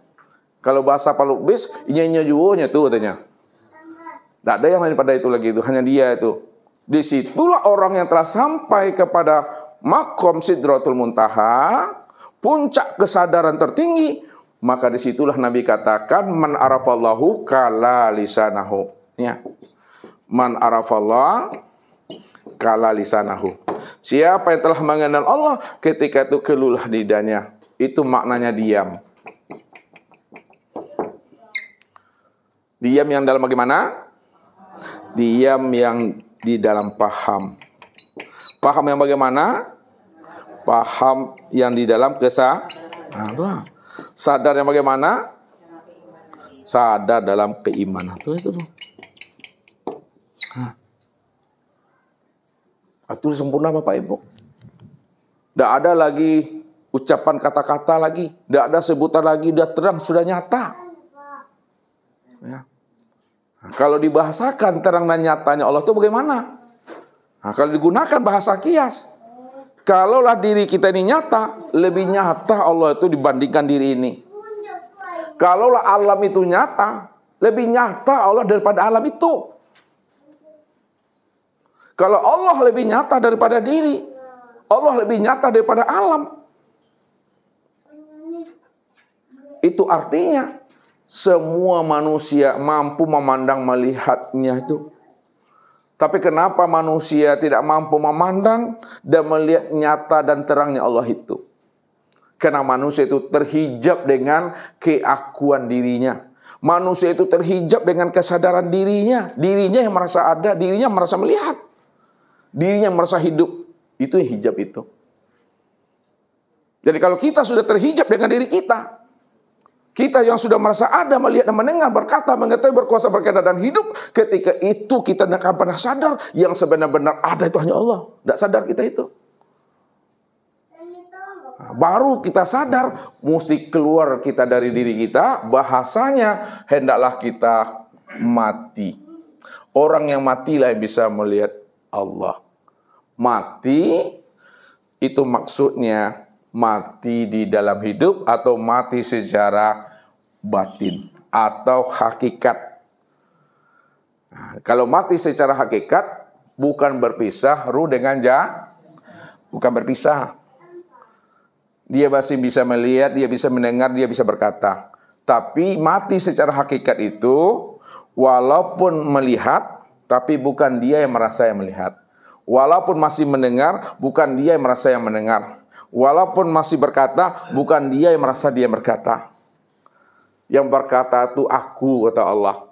Kalau bahasa palubis, inya juonya tuh katanya. Tidak ada yang lain pada itu lagi itu, hanya dia itu. Disitulah orang yang telah sampai kepada makom Sidratul Muntaha, puncak kesadaran tertinggi. Maka disitulah Nabi katakan, man arafallahu kala lisanahu. Ya. Man arafallah kala lisanahu. Siapa yang telah mengenal Allah, ketika itu kelulah lidahnya. Itu maknanya diam. Diam yang dalam bagaimana? Diam yang di dalam paham. Paham yang bagaimana? Paham yang di dalam kesadaran. Sadar yang bagaimana? Sadar dalam keimanan. Itu. Itu sempurna Bapak Ibu. Tidak ada lagi ucapan kata-kata lagi. Tidak ada sebutan lagi. Sudah terang, sudah nyata. Ya. Nah, kalau dibahasakan terang dan nyatanya Allah itu bagaimana? Nah, kalau digunakan bahasa kias. Kalaulah diri kita ini nyata, lebih nyata Allah itu dibandingkan diri ini. Kalaulah alam itu nyata, lebih nyata Allah daripada alam itu. Kalau Allah lebih nyata daripada diri, Allah lebih nyata daripada alam. Itu artinya semua manusia mampu memandang melihatnya itu. Tapi kenapa manusia tidak mampu memandang dan melihat nyata dan terangnya Allah itu? Karena manusia itu terhijab dengan keakuan dirinya. Manusia itu terhijab dengan kesadaran dirinya. Dirinya yang merasa ada, dirinya merasa melihat. Dirinya yang merasa hidup. Itu yang hijab itu. Jadi kalau kita sudah terhijab dengan diri kita, kita yang sudah merasa ada, melihat dan mendengar, berkata, mengetahui, berkuasa, berkehendak dan hidup, ketika itu kita tidak akan pernah sadar yang sebenar-benar ada itu hanya Allah. Tidak sadar kita itu. Nah, baru kita sadar, mesti keluar kita dari diri kita, bahasanya hendaklah kita mati. Orang yang matilah yang bisa melihat Allah. Mati itu maksudnya mati di dalam hidup atau mati secara batin atau hakikat. Nah, kalau mati secara hakikat bukan berpisah ruh dengan bukan berpisah. Dia masih bisa melihat, dia bisa mendengar, dia bisa berkata. Tapi mati secara hakikat itu walaupun melihat, tapi bukan dia yang merasa yang melihat. Walaupun masih mendengar, bukan dia yang merasa yang mendengar. Walaupun masih berkata, bukan dia yang merasa dia berkata. Yang berkata itu aku, kata Allah.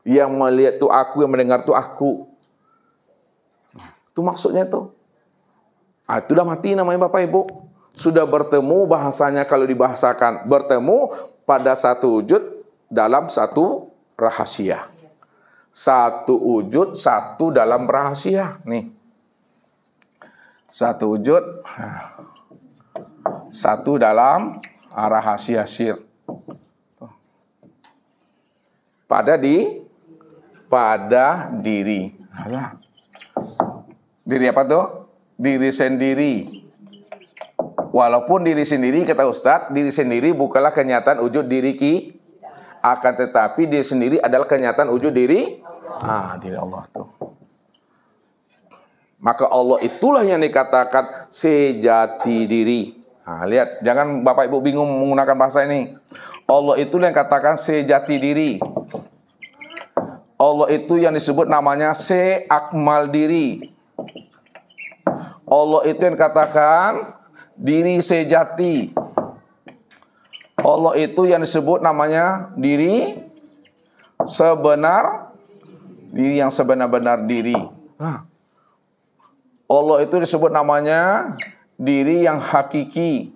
Yang melihat itu aku, yang mendengar itu aku. Itu maksudnya itu. Ah, itu udah mati namanya Bapak Ibu. Sudah bertemu bahasanya kalau dibahasakan. Bertemu pada satu wujud dalam satu rahasia. Satu wujud, satu dalam rahasia. Nih. Satu wujud, satu dalam rahasia sir. Pada diri. Diri apa tuh? Diri sendiri. Walaupun diri sendiri, kata Ustadz, diri sendiri bukanlah kenyataan wujud diri akan tetapi diri sendiri adalah kenyataan wujud diri diri Allah tuh. Maka Allah itulah yang dikatakan sejati diri. Nah, lihat, jangan Bapak Ibu bingung menggunakan bahasa ini. Allah itulah yang katakan sejati diri. Allah itu yang disebut namanya se-akmal diri. Allah itu yang katakan diri sejati. Allah itu yang disebut namanya diri yang sebenar-benar diri. Nah, Allah itu disebut namanya diri yang hakiki.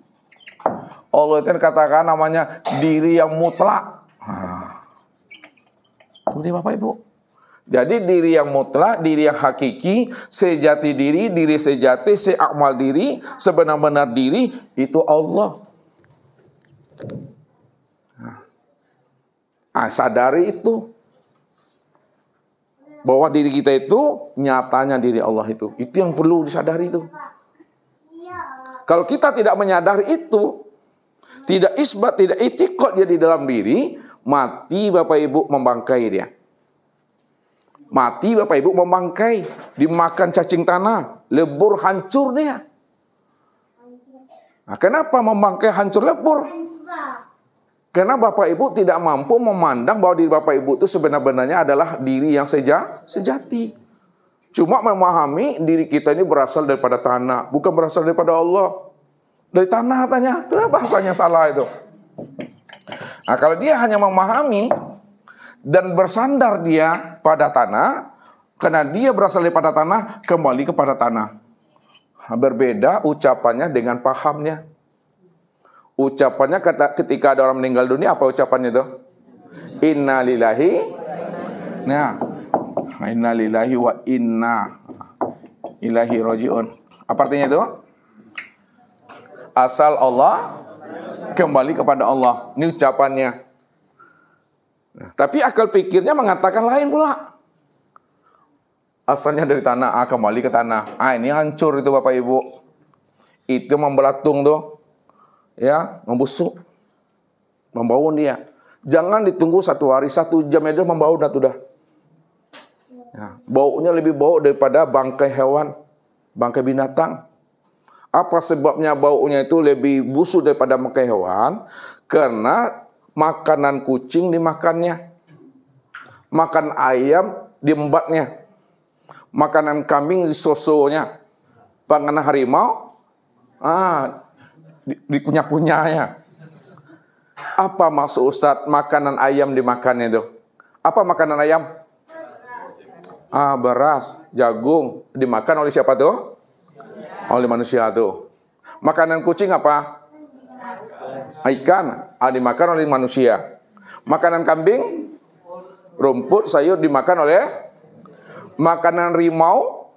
Allah itu yang katakan namanya diri yang mutlak. Nah, itu dia Bapak Ibu. Jadi diri yang mutlak, diri yang hakiki, sejati diri, diri sejati, seakmal diri, sebenar-benar diri, itu Allah. Sadari itu. Bahwa diri kita itu, nyatanya diri Allah itu. Itu yang perlu disadari itu. Kalau kita tidak menyadari itu, tidak isbat, tidak itikad dia di dalam diri, mati Bapak Ibu membangkai dia. Mati Bapak Ibu membangkai, dimakan cacing tanah, lebur hancur dia. Nah, kenapa membangkai hancur lebur? Karena Bapak Ibu tidak mampu memandang bahwa diri Bapak Ibu itu sebenarnya adalah diri yang sejati. Cuma memahami diri kita ini berasal daripada tanah, bukan berasal daripada Allah. Dari tanah katanya, itu bahasanya salah itu. Nah, kalau dia hanya memahami dan bersandar dia pada tanah, karena dia berasal daripada tanah, kembali kepada tanah. Berbeda ucapannya dengan pahamnya. Ucapannya ketika ada orang meninggal dunia, apa ucapannya itu? Inna lillahi. Nah, inna lillahi wa inna ilaihi rajiun. Apa artinya itu? Asal Allah, kembali kepada Allah. Ini ucapannya. Nah, tapi akal pikirnya mengatakan lain pula. Asalnya dari tanah, kembali ke tanah. Ini hancur itu Bapak Ibu. Itu membelatung tuh. Ya, membusuk. Membau dia. Jangan ditunggu 1 hari, 1 jam aja membau udah. Ya, baunya lebih bau daripada bangkai hewan, bangkai binatang. Apa sebabnya baunya itu lebih busuk daripada bangkai hewan? Karena makanan kucing dimakannya, makan ayam diembatnya, makanan kambing disosonya, panganan harimau dikunyah-kunyahnya. Apa maksud Ustadz makanan ayam dimakannya itu? Apa makanan ayam? Beras, jagung, dimakan oleh siapa tuh? Oleh manusia tuh. Makanan kucing apa? Ikan, dimakan oleh manusia. Makanan kambing, rumput, sayur dimakan oleh. Makanan rimau,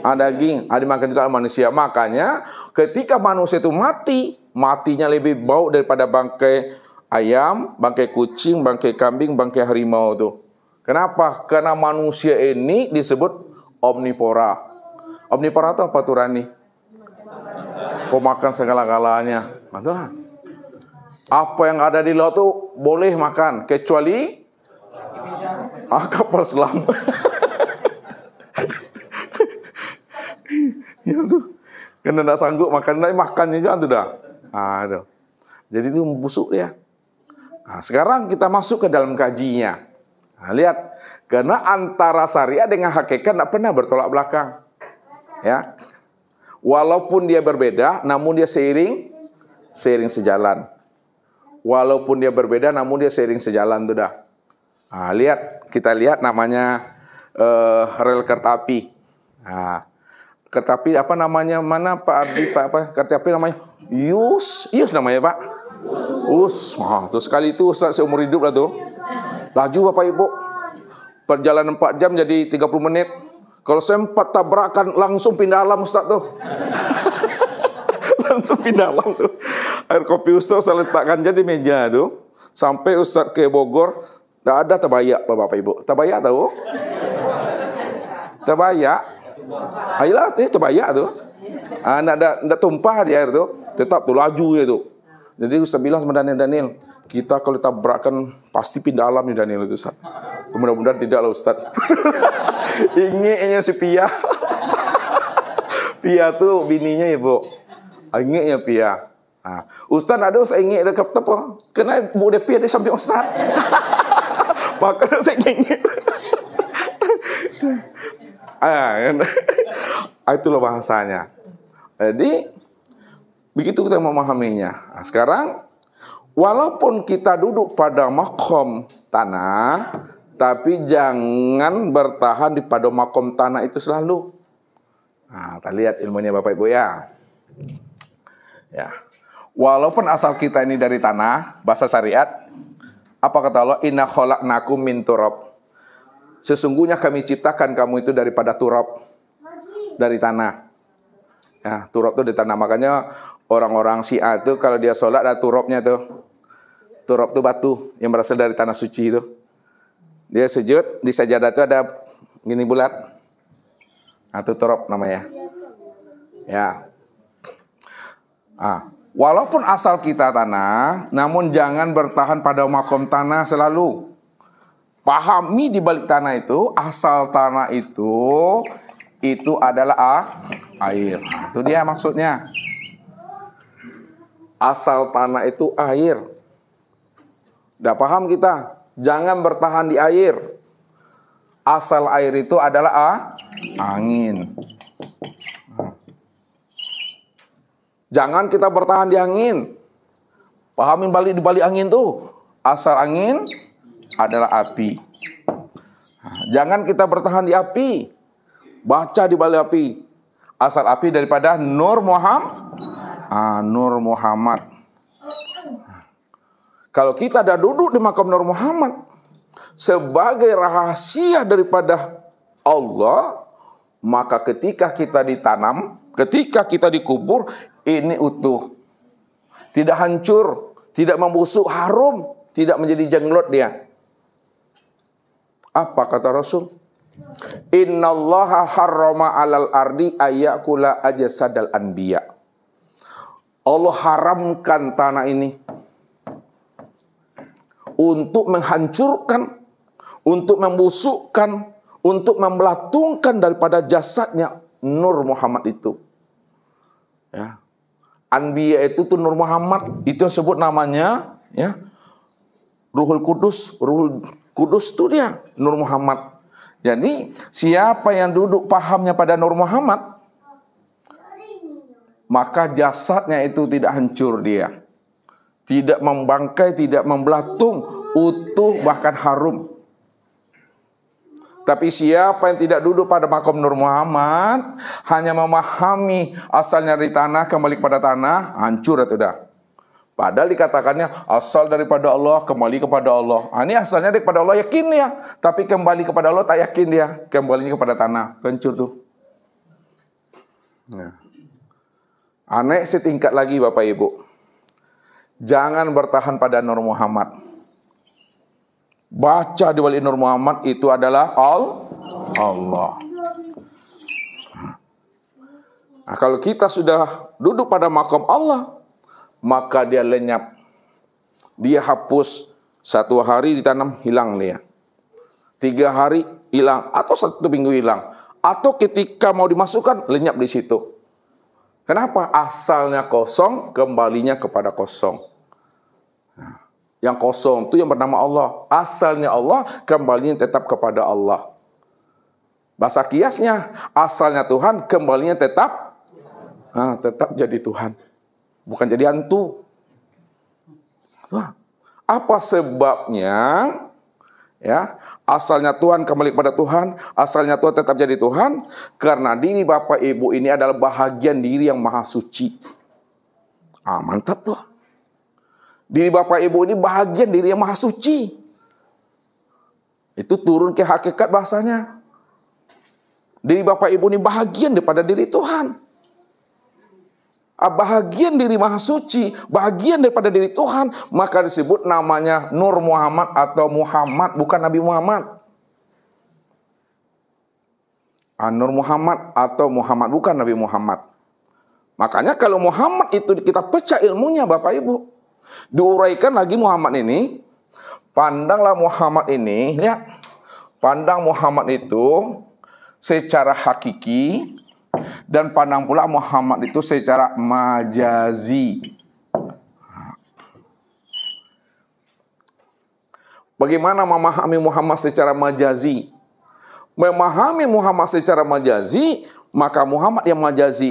daging, dimakan juga oleh manusia. Makanya ketika manusia itu mati, matinya lebih bau daripada bangkai ayam, bangkai kucing, bangkai kambing, bangkai harimau tuh. Kenapa? Karena manusia ini disebut omnivora. Omnivora itu apa tuh Rani? Pemakan segala-galanya. Apa yang ada di laut tuh boleh makan, kecuali kapal selam. Ya tuh, karena tidak sanggup makan juga tuh dah. Tuh. Jadi itu busuk dia. Sekarang kita masuk ke dalam kajinya. Lihat, karena antara syariat dengan hakikat tidak pernah bertolak belakang. Ya, walaupun dia berbeda, namun dia seiring sejalan. Walaupun dia berbeda, namun dia seiring sejalan tuh dah. Kita lihat namanya rel kereta api. Kereta api apa namanya? Mana Pak Ardi? Kereta api namanya Yus namanya Pak. Terus sekali itu Ustaz seumur hidup lah tuh. Laju Bapak Ibu. Perjalanan 4 jam jadi 30 menit. Kalau sempat tabrakan langsung pindah alam Ustaz tuh. Langsung pindah alam tuh. Air kopi Ustaz saya letakkan jadi meja tuh. Sampai Ustaz ke Bogor, tidak ada tabayak Bapak Ibu. Tabayak tahu? Tabayak. Ayolah, tabayak tuh. Nggak tumpah di air tuh. Tetap tuh laju ya tuh. Jadi Ustaz bilang sama Daniel, kita kalau tabrakan pasti pindah alam nih Daniel itu Ustaz. Mudah-mudahan tidak lah Ustaz. Ingeknya si Pia. Pia tuh bininya ya Bu. Ingeknya Pia. Ustaz ada Ustaz ingek dekat apa? Karena Bu dia Pia dia sampai Ustaz. Makanya saya ingek. Itulah bahasanya. Jadi begitu kita memahaminya. Sekarang walaupun kita duduk pada makom tanah, tapi jangan bertahan di pada makom tanah itu selalu. Kita lihat ilmunya Bapak Ibu ya. Walaupun asal kita ini dari tanah, bahasa syariat, apa kata Allah? Inna khalaqnakum min turab. Sesungguhnya kami ciptakan kamu itu daripada turab, dari tanah. Ya, turab itu di tanah. Makanya orang-orang Syiah itu kalau dia sholat ada turabnya tuh. Turab itu batu yang berasal dari tanah suci itu. Dia sujud di sajadah itu ada gini bulat. Nah, itu turab namanya. Ya. Walaupun asal kita tanah, namun jangan bertahan pada makom tanah selalu. Pahami di balik tanah itu, asal tanah itu adalah air. Itu dia maksudnya. Asal tanah itu air. Udah paham kita? Jangan bertahan di air. Asal air itu adalah angin. Jangan kita bertahan di angin. Pahamin di balik angin tuh. Asal angin adalah api. Jangan kita bertahan di api. Baca di balik api. Asal api daripada Nur Muhammad. Nur Muhammad. Kalau kita ada duduk di makam Nur Muhammad sebagai rahasia daripada Allah, maka ketika kita ditanam, ketika kita dikubur, ini utuh. Tidak hancur, tidak membusuk, harum, tidak menjadi jenglot dia. Apa kata Rasul? Innallaha harrama 'alal ardi ayyakula ajsadal anbiya. Allah haramkan tanah ini untuk menghancurkan, untuk membusukkan, untuk membelatungkan daripada jasadnya Nur Muhammad itu. Ya. Anbiya itu tuh Nur Muhammad, itu yang sebut namanya ya. Ruhul Kudus itu dia Nur Muhammad. Jadi siapa yang duduk pahamnya pada Nur Muhammad, maka jasadnya itu tidak hancur dia. Tidak membangkai, tidak membelatung, utuh bahkan harum. Tapi siapa yang tidak duduk pada makom Nur Muhammad, hanya memahami asalnya dari tanah, kembali kepada tanah, hancur itu dah. Padahal dikatakannya asal daripada Allah, kembali kepada Allah. Ini asalnya daripada Allah, yakin ya. Tapi kembali kepada Allah tak yakin dia. Kembali kepada tanah, hancur tuh. Nah. Aneh setingkat lagi Bapak Ibu. Jangan bertahan pada Nur Muhammad. Baca di balik Nur Muhammad itu adalah Allah. Nah, kalau kita sudah duduk pada makam Allah, maka dia lenyap. Dia hapus. 1 hari ditanam, hilang dia. 3 hari hilang, atau 1 minggu hilang. Atau ketika mau dimasukkan, lenyap di situ. Kenapa? Asalnya kosong, kembalinya kepada kosong. Nah, yang kosong itu yang bernama Allah. Asalnya Allah, kembalinya tetap kepada Allah. Bahasa kiasnya, asalnya Tuhan, kembalinya tetap jadi Tuhan. Bukan jadi hantu. Apa sebabnya? Ya, asalnya Tuhan kembali kepada Tuhan, asalnya Tuhan tetap jadi Tuhan, karena diri Bapak Ibu ini adalah bahagian diri yang maha suci. Mantap tuh. Diri Bapak Ibu ini bahagian diri yang maha suci. Itu turun ke hakikat bahasanya. Diri Bapak Ibu ini bahagian daripada diri Tuhan. Bahagian diri maha suci, bahagian daripada diri Tuhan, maka disebut namanya Nur Muhammad atau Muhammad, bukan Nabi Muhammad. Nur Muhammad atau Muhammad, bukan Nabi Muhammad. Makanya kalau Muhammad itu kita pecah ilmunya Bapak Ibu, diuraikan lagi Muhammad ini, pandanglah Muhammad ini, lihat, pandang Muhammad itu secara hakiki, dan pandang pula Muhammad itu secara majazi. Bagaimana memahami Muhammad secara majazi? Memahami Muhammad secara majazi, maka Muhammad yang majazi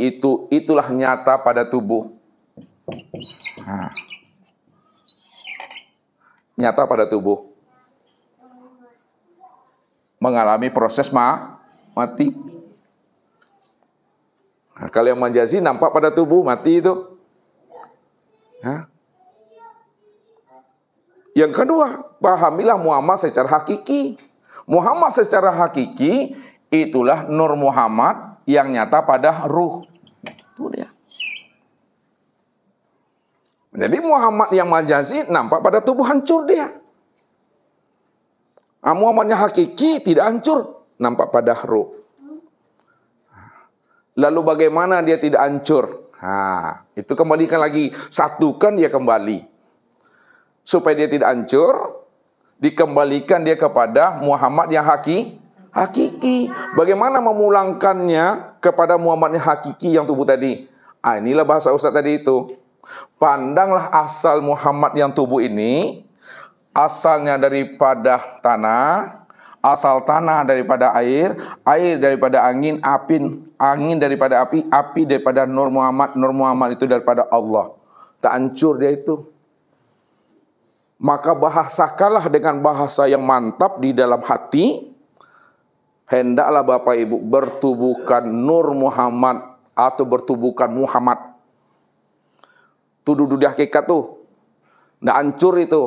itulah nyata pada tubuh. Nyata pada tubuh. Mengalami proses mati. Nah, kalau yang majazi nampak pada tubuh, mati itu. Yang kedua, pahamilah Muhammad secara hakiki. Muhammad secara hakiki itulah Nur Muhammad yang nyata pada ruh. Itu dia. Jadi Muhammad yang majazi nampak pada tubuh, hancur dia. Muhammad yang hakiki tidak hancur, nampak pada ruh. Lalu bagaimana dia tidak hancur? Itu kembalikan lagi, satukan dia kembali. Supaya dia tidak hancur, dikembalikan dia kepada Muhammad yang hakiki. Bagaimana memulangkannya kepada Muhammad yang hakiki yang tubuh tadi? Inilah bahasa Ustaz tadi itu. Pandanglah asal Muhammad yang tubuh ini, asalnya daripada tanah, asal tanah daripada air, air daripada angin, angin daripada api, api daripada Nur Muhammad, Nur Muhammad itu daripada Allah. Tak hancur dia itu. Maka bahasakanlah dengan bahasa yang mantap di dalam hati. Hendaklah Bapak Ibu bertubuhkan Nur Muhammad atau bertubuhkan Muhammad. Itu duduk di hakikat tuh. Nggak hancur itu.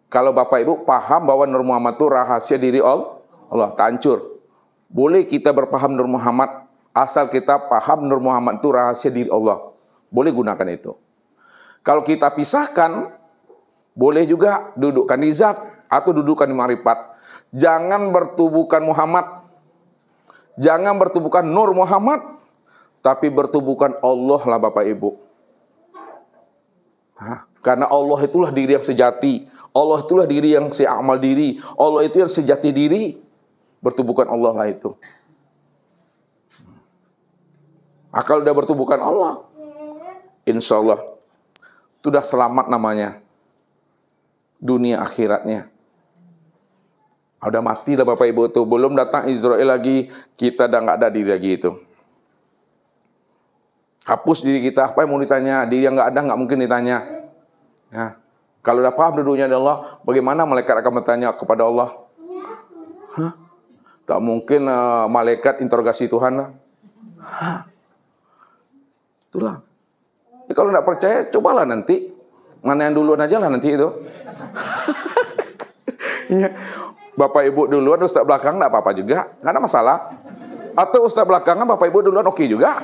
Kalau Bapak Ibu paham bahwa Nur Muhammad itu rahasia diri Allah, tak hancur. Boleh kita berpaham Nur Muhammad, asal kita paham Nur Muhammad itu rahasia diri Allah. Boleh gunakan itu. Kalau kita pisahkan, boleh juga dudukkan di zat atau dudukkan di ma'rifat. Jangan bertubuhkan Muhammad. Jangan bertubuhkan Nur Muhammad, tapi bertubuhkan Allah lah Bapak Ibu. Karena Allah itulah diri yang sejati. Allah itulah diri yang seamal diri. Allah itu yang sejati diri. Bertubuhkan Allah lah itu. Kalau udah bertubuhkan Allah, insya Allah sudah selamat namanya. Dunia akhiratnya. Udah mati lah Bapak Ibu itu. Belum datang Israel lagi, kita udah nggak ada diri lagi itu. Hapus diri kita, apa yang mau ditanya? Diri yang nggak ada nggak mungkin ditanya. Ya. Kalau udah paham duduknya di Allah, bagaimana malaikat akan bertanya kepada Allah? Tak mungkin malaikat interogasi Tuhan. Itulah. Ya, kalau nggak percaya, cobalah nanti. Mana yang duluan aja lah nanti itu. Ya. Bapak Ibu duluan, Ustaz belakang nggak apa-apa juga, nggak ada masalah. Atau Ustaz belakangan, Bapak Ibu duluan oke juga.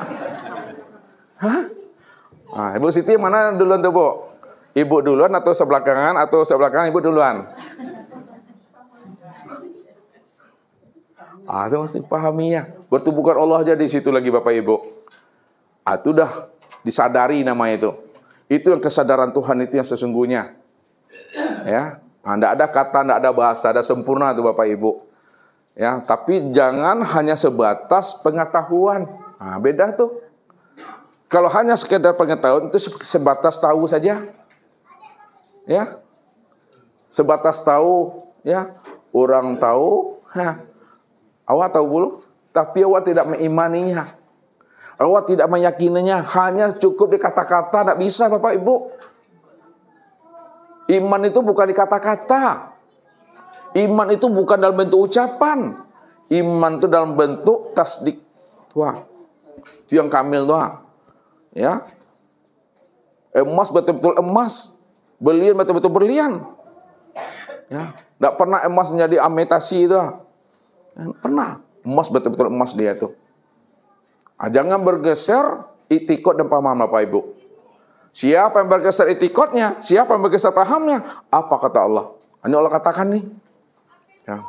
Ibu Siti mana duluan tuh Bu? Ibu duluan atau Ustaz belakangan, atau Ustaz belakangan Ibu duluan? Itu mesti pahaminya. Bertubuhkan Allah aja di situ lagi Bapak Ibu. Itu udah disadari nama itu. Itu yang kesadaran Tuhan itu yang sesungguhnya. Ya. Nggak ada kata, nggak ada bahasa, ada sempurna itu Bapak Ibu. Ya, tapi jangan hanya sebatas pengetahuan. Beda tuh. Kalau hanya sekedar pengetahuan itu sebatas tahu saja. Ya. Sebatas tahu, ya. Orang tahu, awak tahu dulu, tapi awak tidak mengimaninya. Awak tidak meyakininya, hanya cukup di kata-kata, tidak bisa Bapak Ibu. Iman itu bukan di kata-kata. Iman itu bukan dalam bentuk ucapan. Iman itu dalam bentuk tasdik. Tuh. Itu yang kamil tuh. Ya. Emas betul-betul emas. Berlian betul-betul berlian. Ya. Tidak pernah emas menjadi imitasi itu. Pernah. Emas betul-betul emas dia itu. Jangan bergeser itikot dan paham Bapak Ibu. Siapa yang bergeser itikotnya, siapa yang bergeser pahamnya, apa kata Allah? Ini Allah katakan nih. Ya.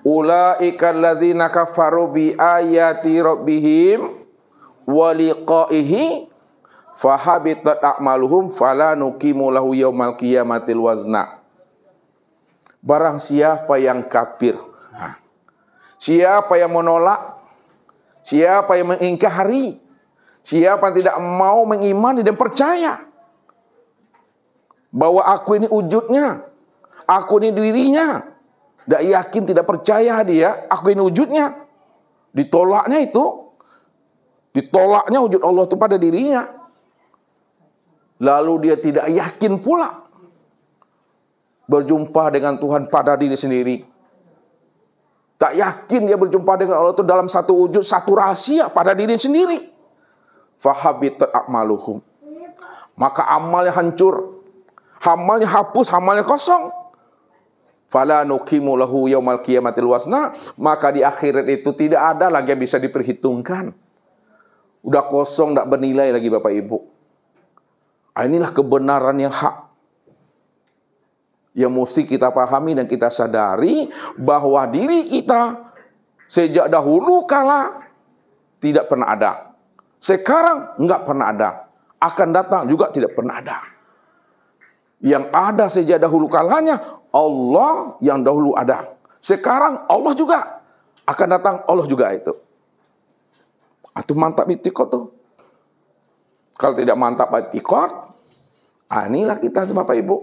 Ulaika alladzina kafaru bi ayati rabbihim wa liqaihi fahabitat a'maluhum fala nuqimu lahu yaumal qiyamatil wazna. Barang siapa yang kafir, siapa yang menolak, siapa yang mengingkari, siapa yang tidak mau mengimani dan percaya bahwa aku ini wujudnya, aku ini dirinya, tidak yakin, tidak percaya dia, aku ini wujudnya, ditolaknya wujud Allah itu pada dirinya, lalu dia tidak yakin pula berjumpa dengan Tuhan pada diri sendiri. Tak yakin dia berjumpa dengan Allah itu dalam satu wujud, satu rahasia pada diri sendiri. Fahabitat a'maluhum. Maka amalnya hancur. Amalnya hapus, amalnya kosong. Fala nuqimu lahu yaumal qiyamatil wazna, maka di akhirat itu tidak ada lagi yang bisa diperhitungkan. Udah kosong, tidak bernilai lagi Bapak Ibu. Inilah kebenaran yang hak. Yang mesti kita pahami dan kita sadari bahwa diri kita sejak dahulu kala tidak pernah ada. Sekarang enggak pernah ada. Akan datang juga tidak pernah ada. Yang ada sejak dahulu kalanya Allah yang dahulu ada. Sekarang Allah juga akan datang, Allah juga itu. Atau mantap itikot tuh. Kalau tidak mantap itikot, inilah kita Bapak Ibu.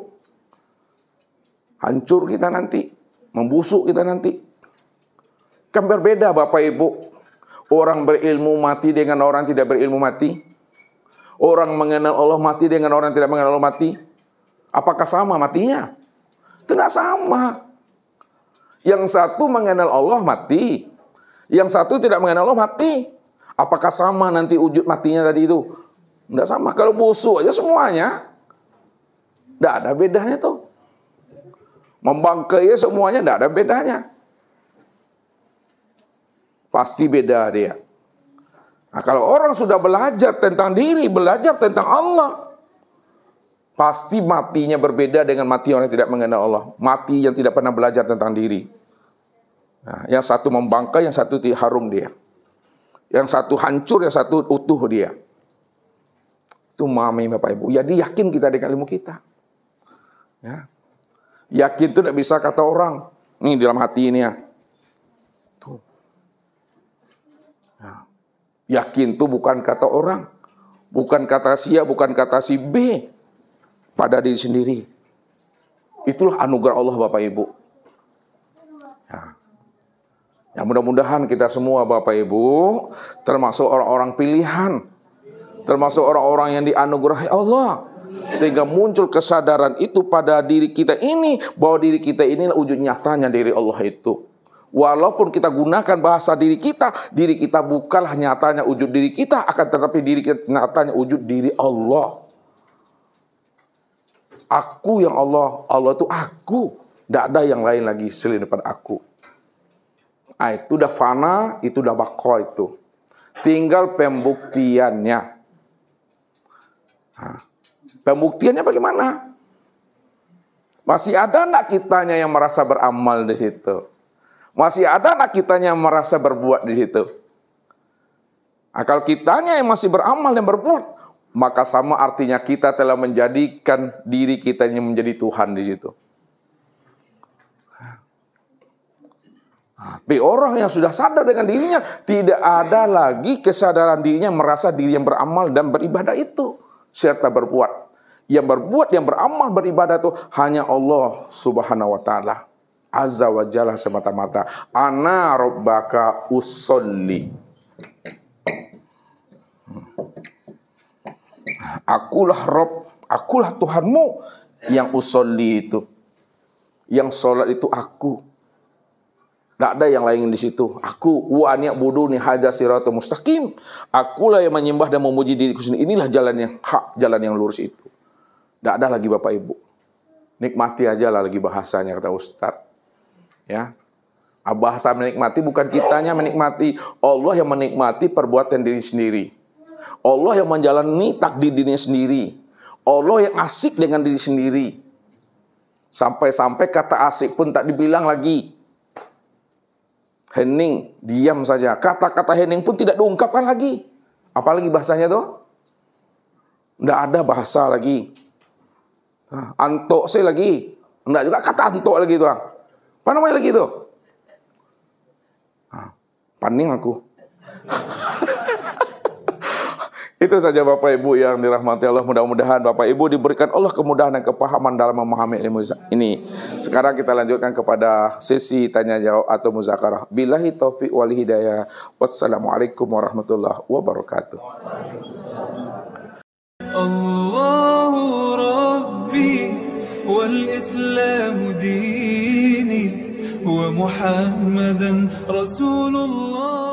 Hancur kita nanti, membusuk kita nanti. Kan berbeda Bapak Ibu. Orang berilmu mati dengan orang tidak berilmu mati. Orang mengenal Allah mati dengan orang tidak mengenal Allah mati. Apakah sama matinya? Tidak sama. Yang satu mengenal Allah mati. Yang satu tidak mengenal Allah mati. Apakah sama nanti wujud matinya tadi itu? Tidak sama. Kalau busuk aja semuanya, tidak ada bedanya tuh. Membangkai semuanya tidak ada bedanya. Pasti beda dia. Nah, kalau orang sudah belajar tentang diri, belajar tentang Allah, pasti matinya berbeda dengan mati orang yang tidak mengenal Allah. Mati yang tidak pernah belajar tentang diri. Nah, yang satu membangkai, yang satu harum dia. Yang satu hancur, yang satu utuh dia. Itu memahami Bapak Ibu. Jadi yakin kita dengan ilmu kita. Ya. Yakin itu tidak bisa kata orang. Nih dalam hati ini ya. Tuh. Ya. Yakin itu bukan kata orang. Bukan kata si A, bukan kata si B. Pada diri sendiri. Itulah anugerah Allah Bapak Ibu. Ya. Ya mudah-mudahan kita semua Bapak Ibu, termasuk orang-orang pilihan. Termasuk orang-orang yang dianugerahi Allah. Sehingga muncul kesadaran itu pada diri kita ini, bahwa diri kita inilah wujud nyatanya dari Allah itu. Walaupun kita gunakan bahasa diri kita bukanlah nyatanya wujud diri kita, akan tetapi diri kita nyatanya wujud diri Allah. Aku yang Allah, Allah itu aku. Tidak ada yang lain lagi selain daripada aku. Nah, itu udah fana, itu udah bako itu. Tinggal pembuktiannya. Nah, pembuktiannya bagaimana? Masih ada anak kitanya yang merasa beramal di situ. Masih ada anak kitanya yang merasa berbuat di situ. Nah, kalau kitanya yang masih beramal dan berbuat, maka sama artinya kita telah menjadikan diri kita yang menjadi Tuhan di situ. Tapi orang yang sudah sadar dengan dirinya, tidak ada lagi kesadaran dirinya merasa diri yang beramal dan beribadah itu serta berbuat. Yang berbuat, yang beramal, beribadah itu hanya Allah Subhanahu wa taala. Azza wa Jalla semata-mata. Ana rabbaka usolli. Akulah Rabb, akulah Tuhanmu yang usolli itu. Yang sholat itu aku. Tidak ada yang lain di situ. Aku wa ni'buduni hadza siratal mustaqim. Akulah yang menyembah dan memuji diriku sendiri. Inilah jalan yang hak, jalan yang lurus itu. Tidak ada lagi Bapak Ibu. Nikmati aja lah lagi bahasanya kata Ustaz. Ya. Bahasa menikmati bukan kitanya menikmati. Allah yang menikmati perbuatan diri sendiri. Allah yang menjalani takdir dirinya sendiri. Allah yang asik dengan diri sendiri. Sampai-sampai kata asik pun tak dibilang lagi. Hening, diam saja. Kata-kata hening pun tidak diungkapkan lagi. Apalagi bahasanya tuh? Tidak ada bahasa lagi. Antok saya lagi. Tidak juga kata antok lagi tuh. Apa namanya lagi tuh? Paning aku. Itu saja Bapak Ibu yang dirahmati Allah. Mudah-mudahan Bapak Ibu diberikan Allah kemudahan dan kepahaman dalam memahami ilmu ini. Sekarang kita lanjutkan kepada sesi tanya jawab atau muzakarah. Billahi taufiq wal hidayah. Wassalamualaikum warahmatullahi wabarakatuh. Allahu Rabbi wal Islam dini wa Muhammadan Rasulullah.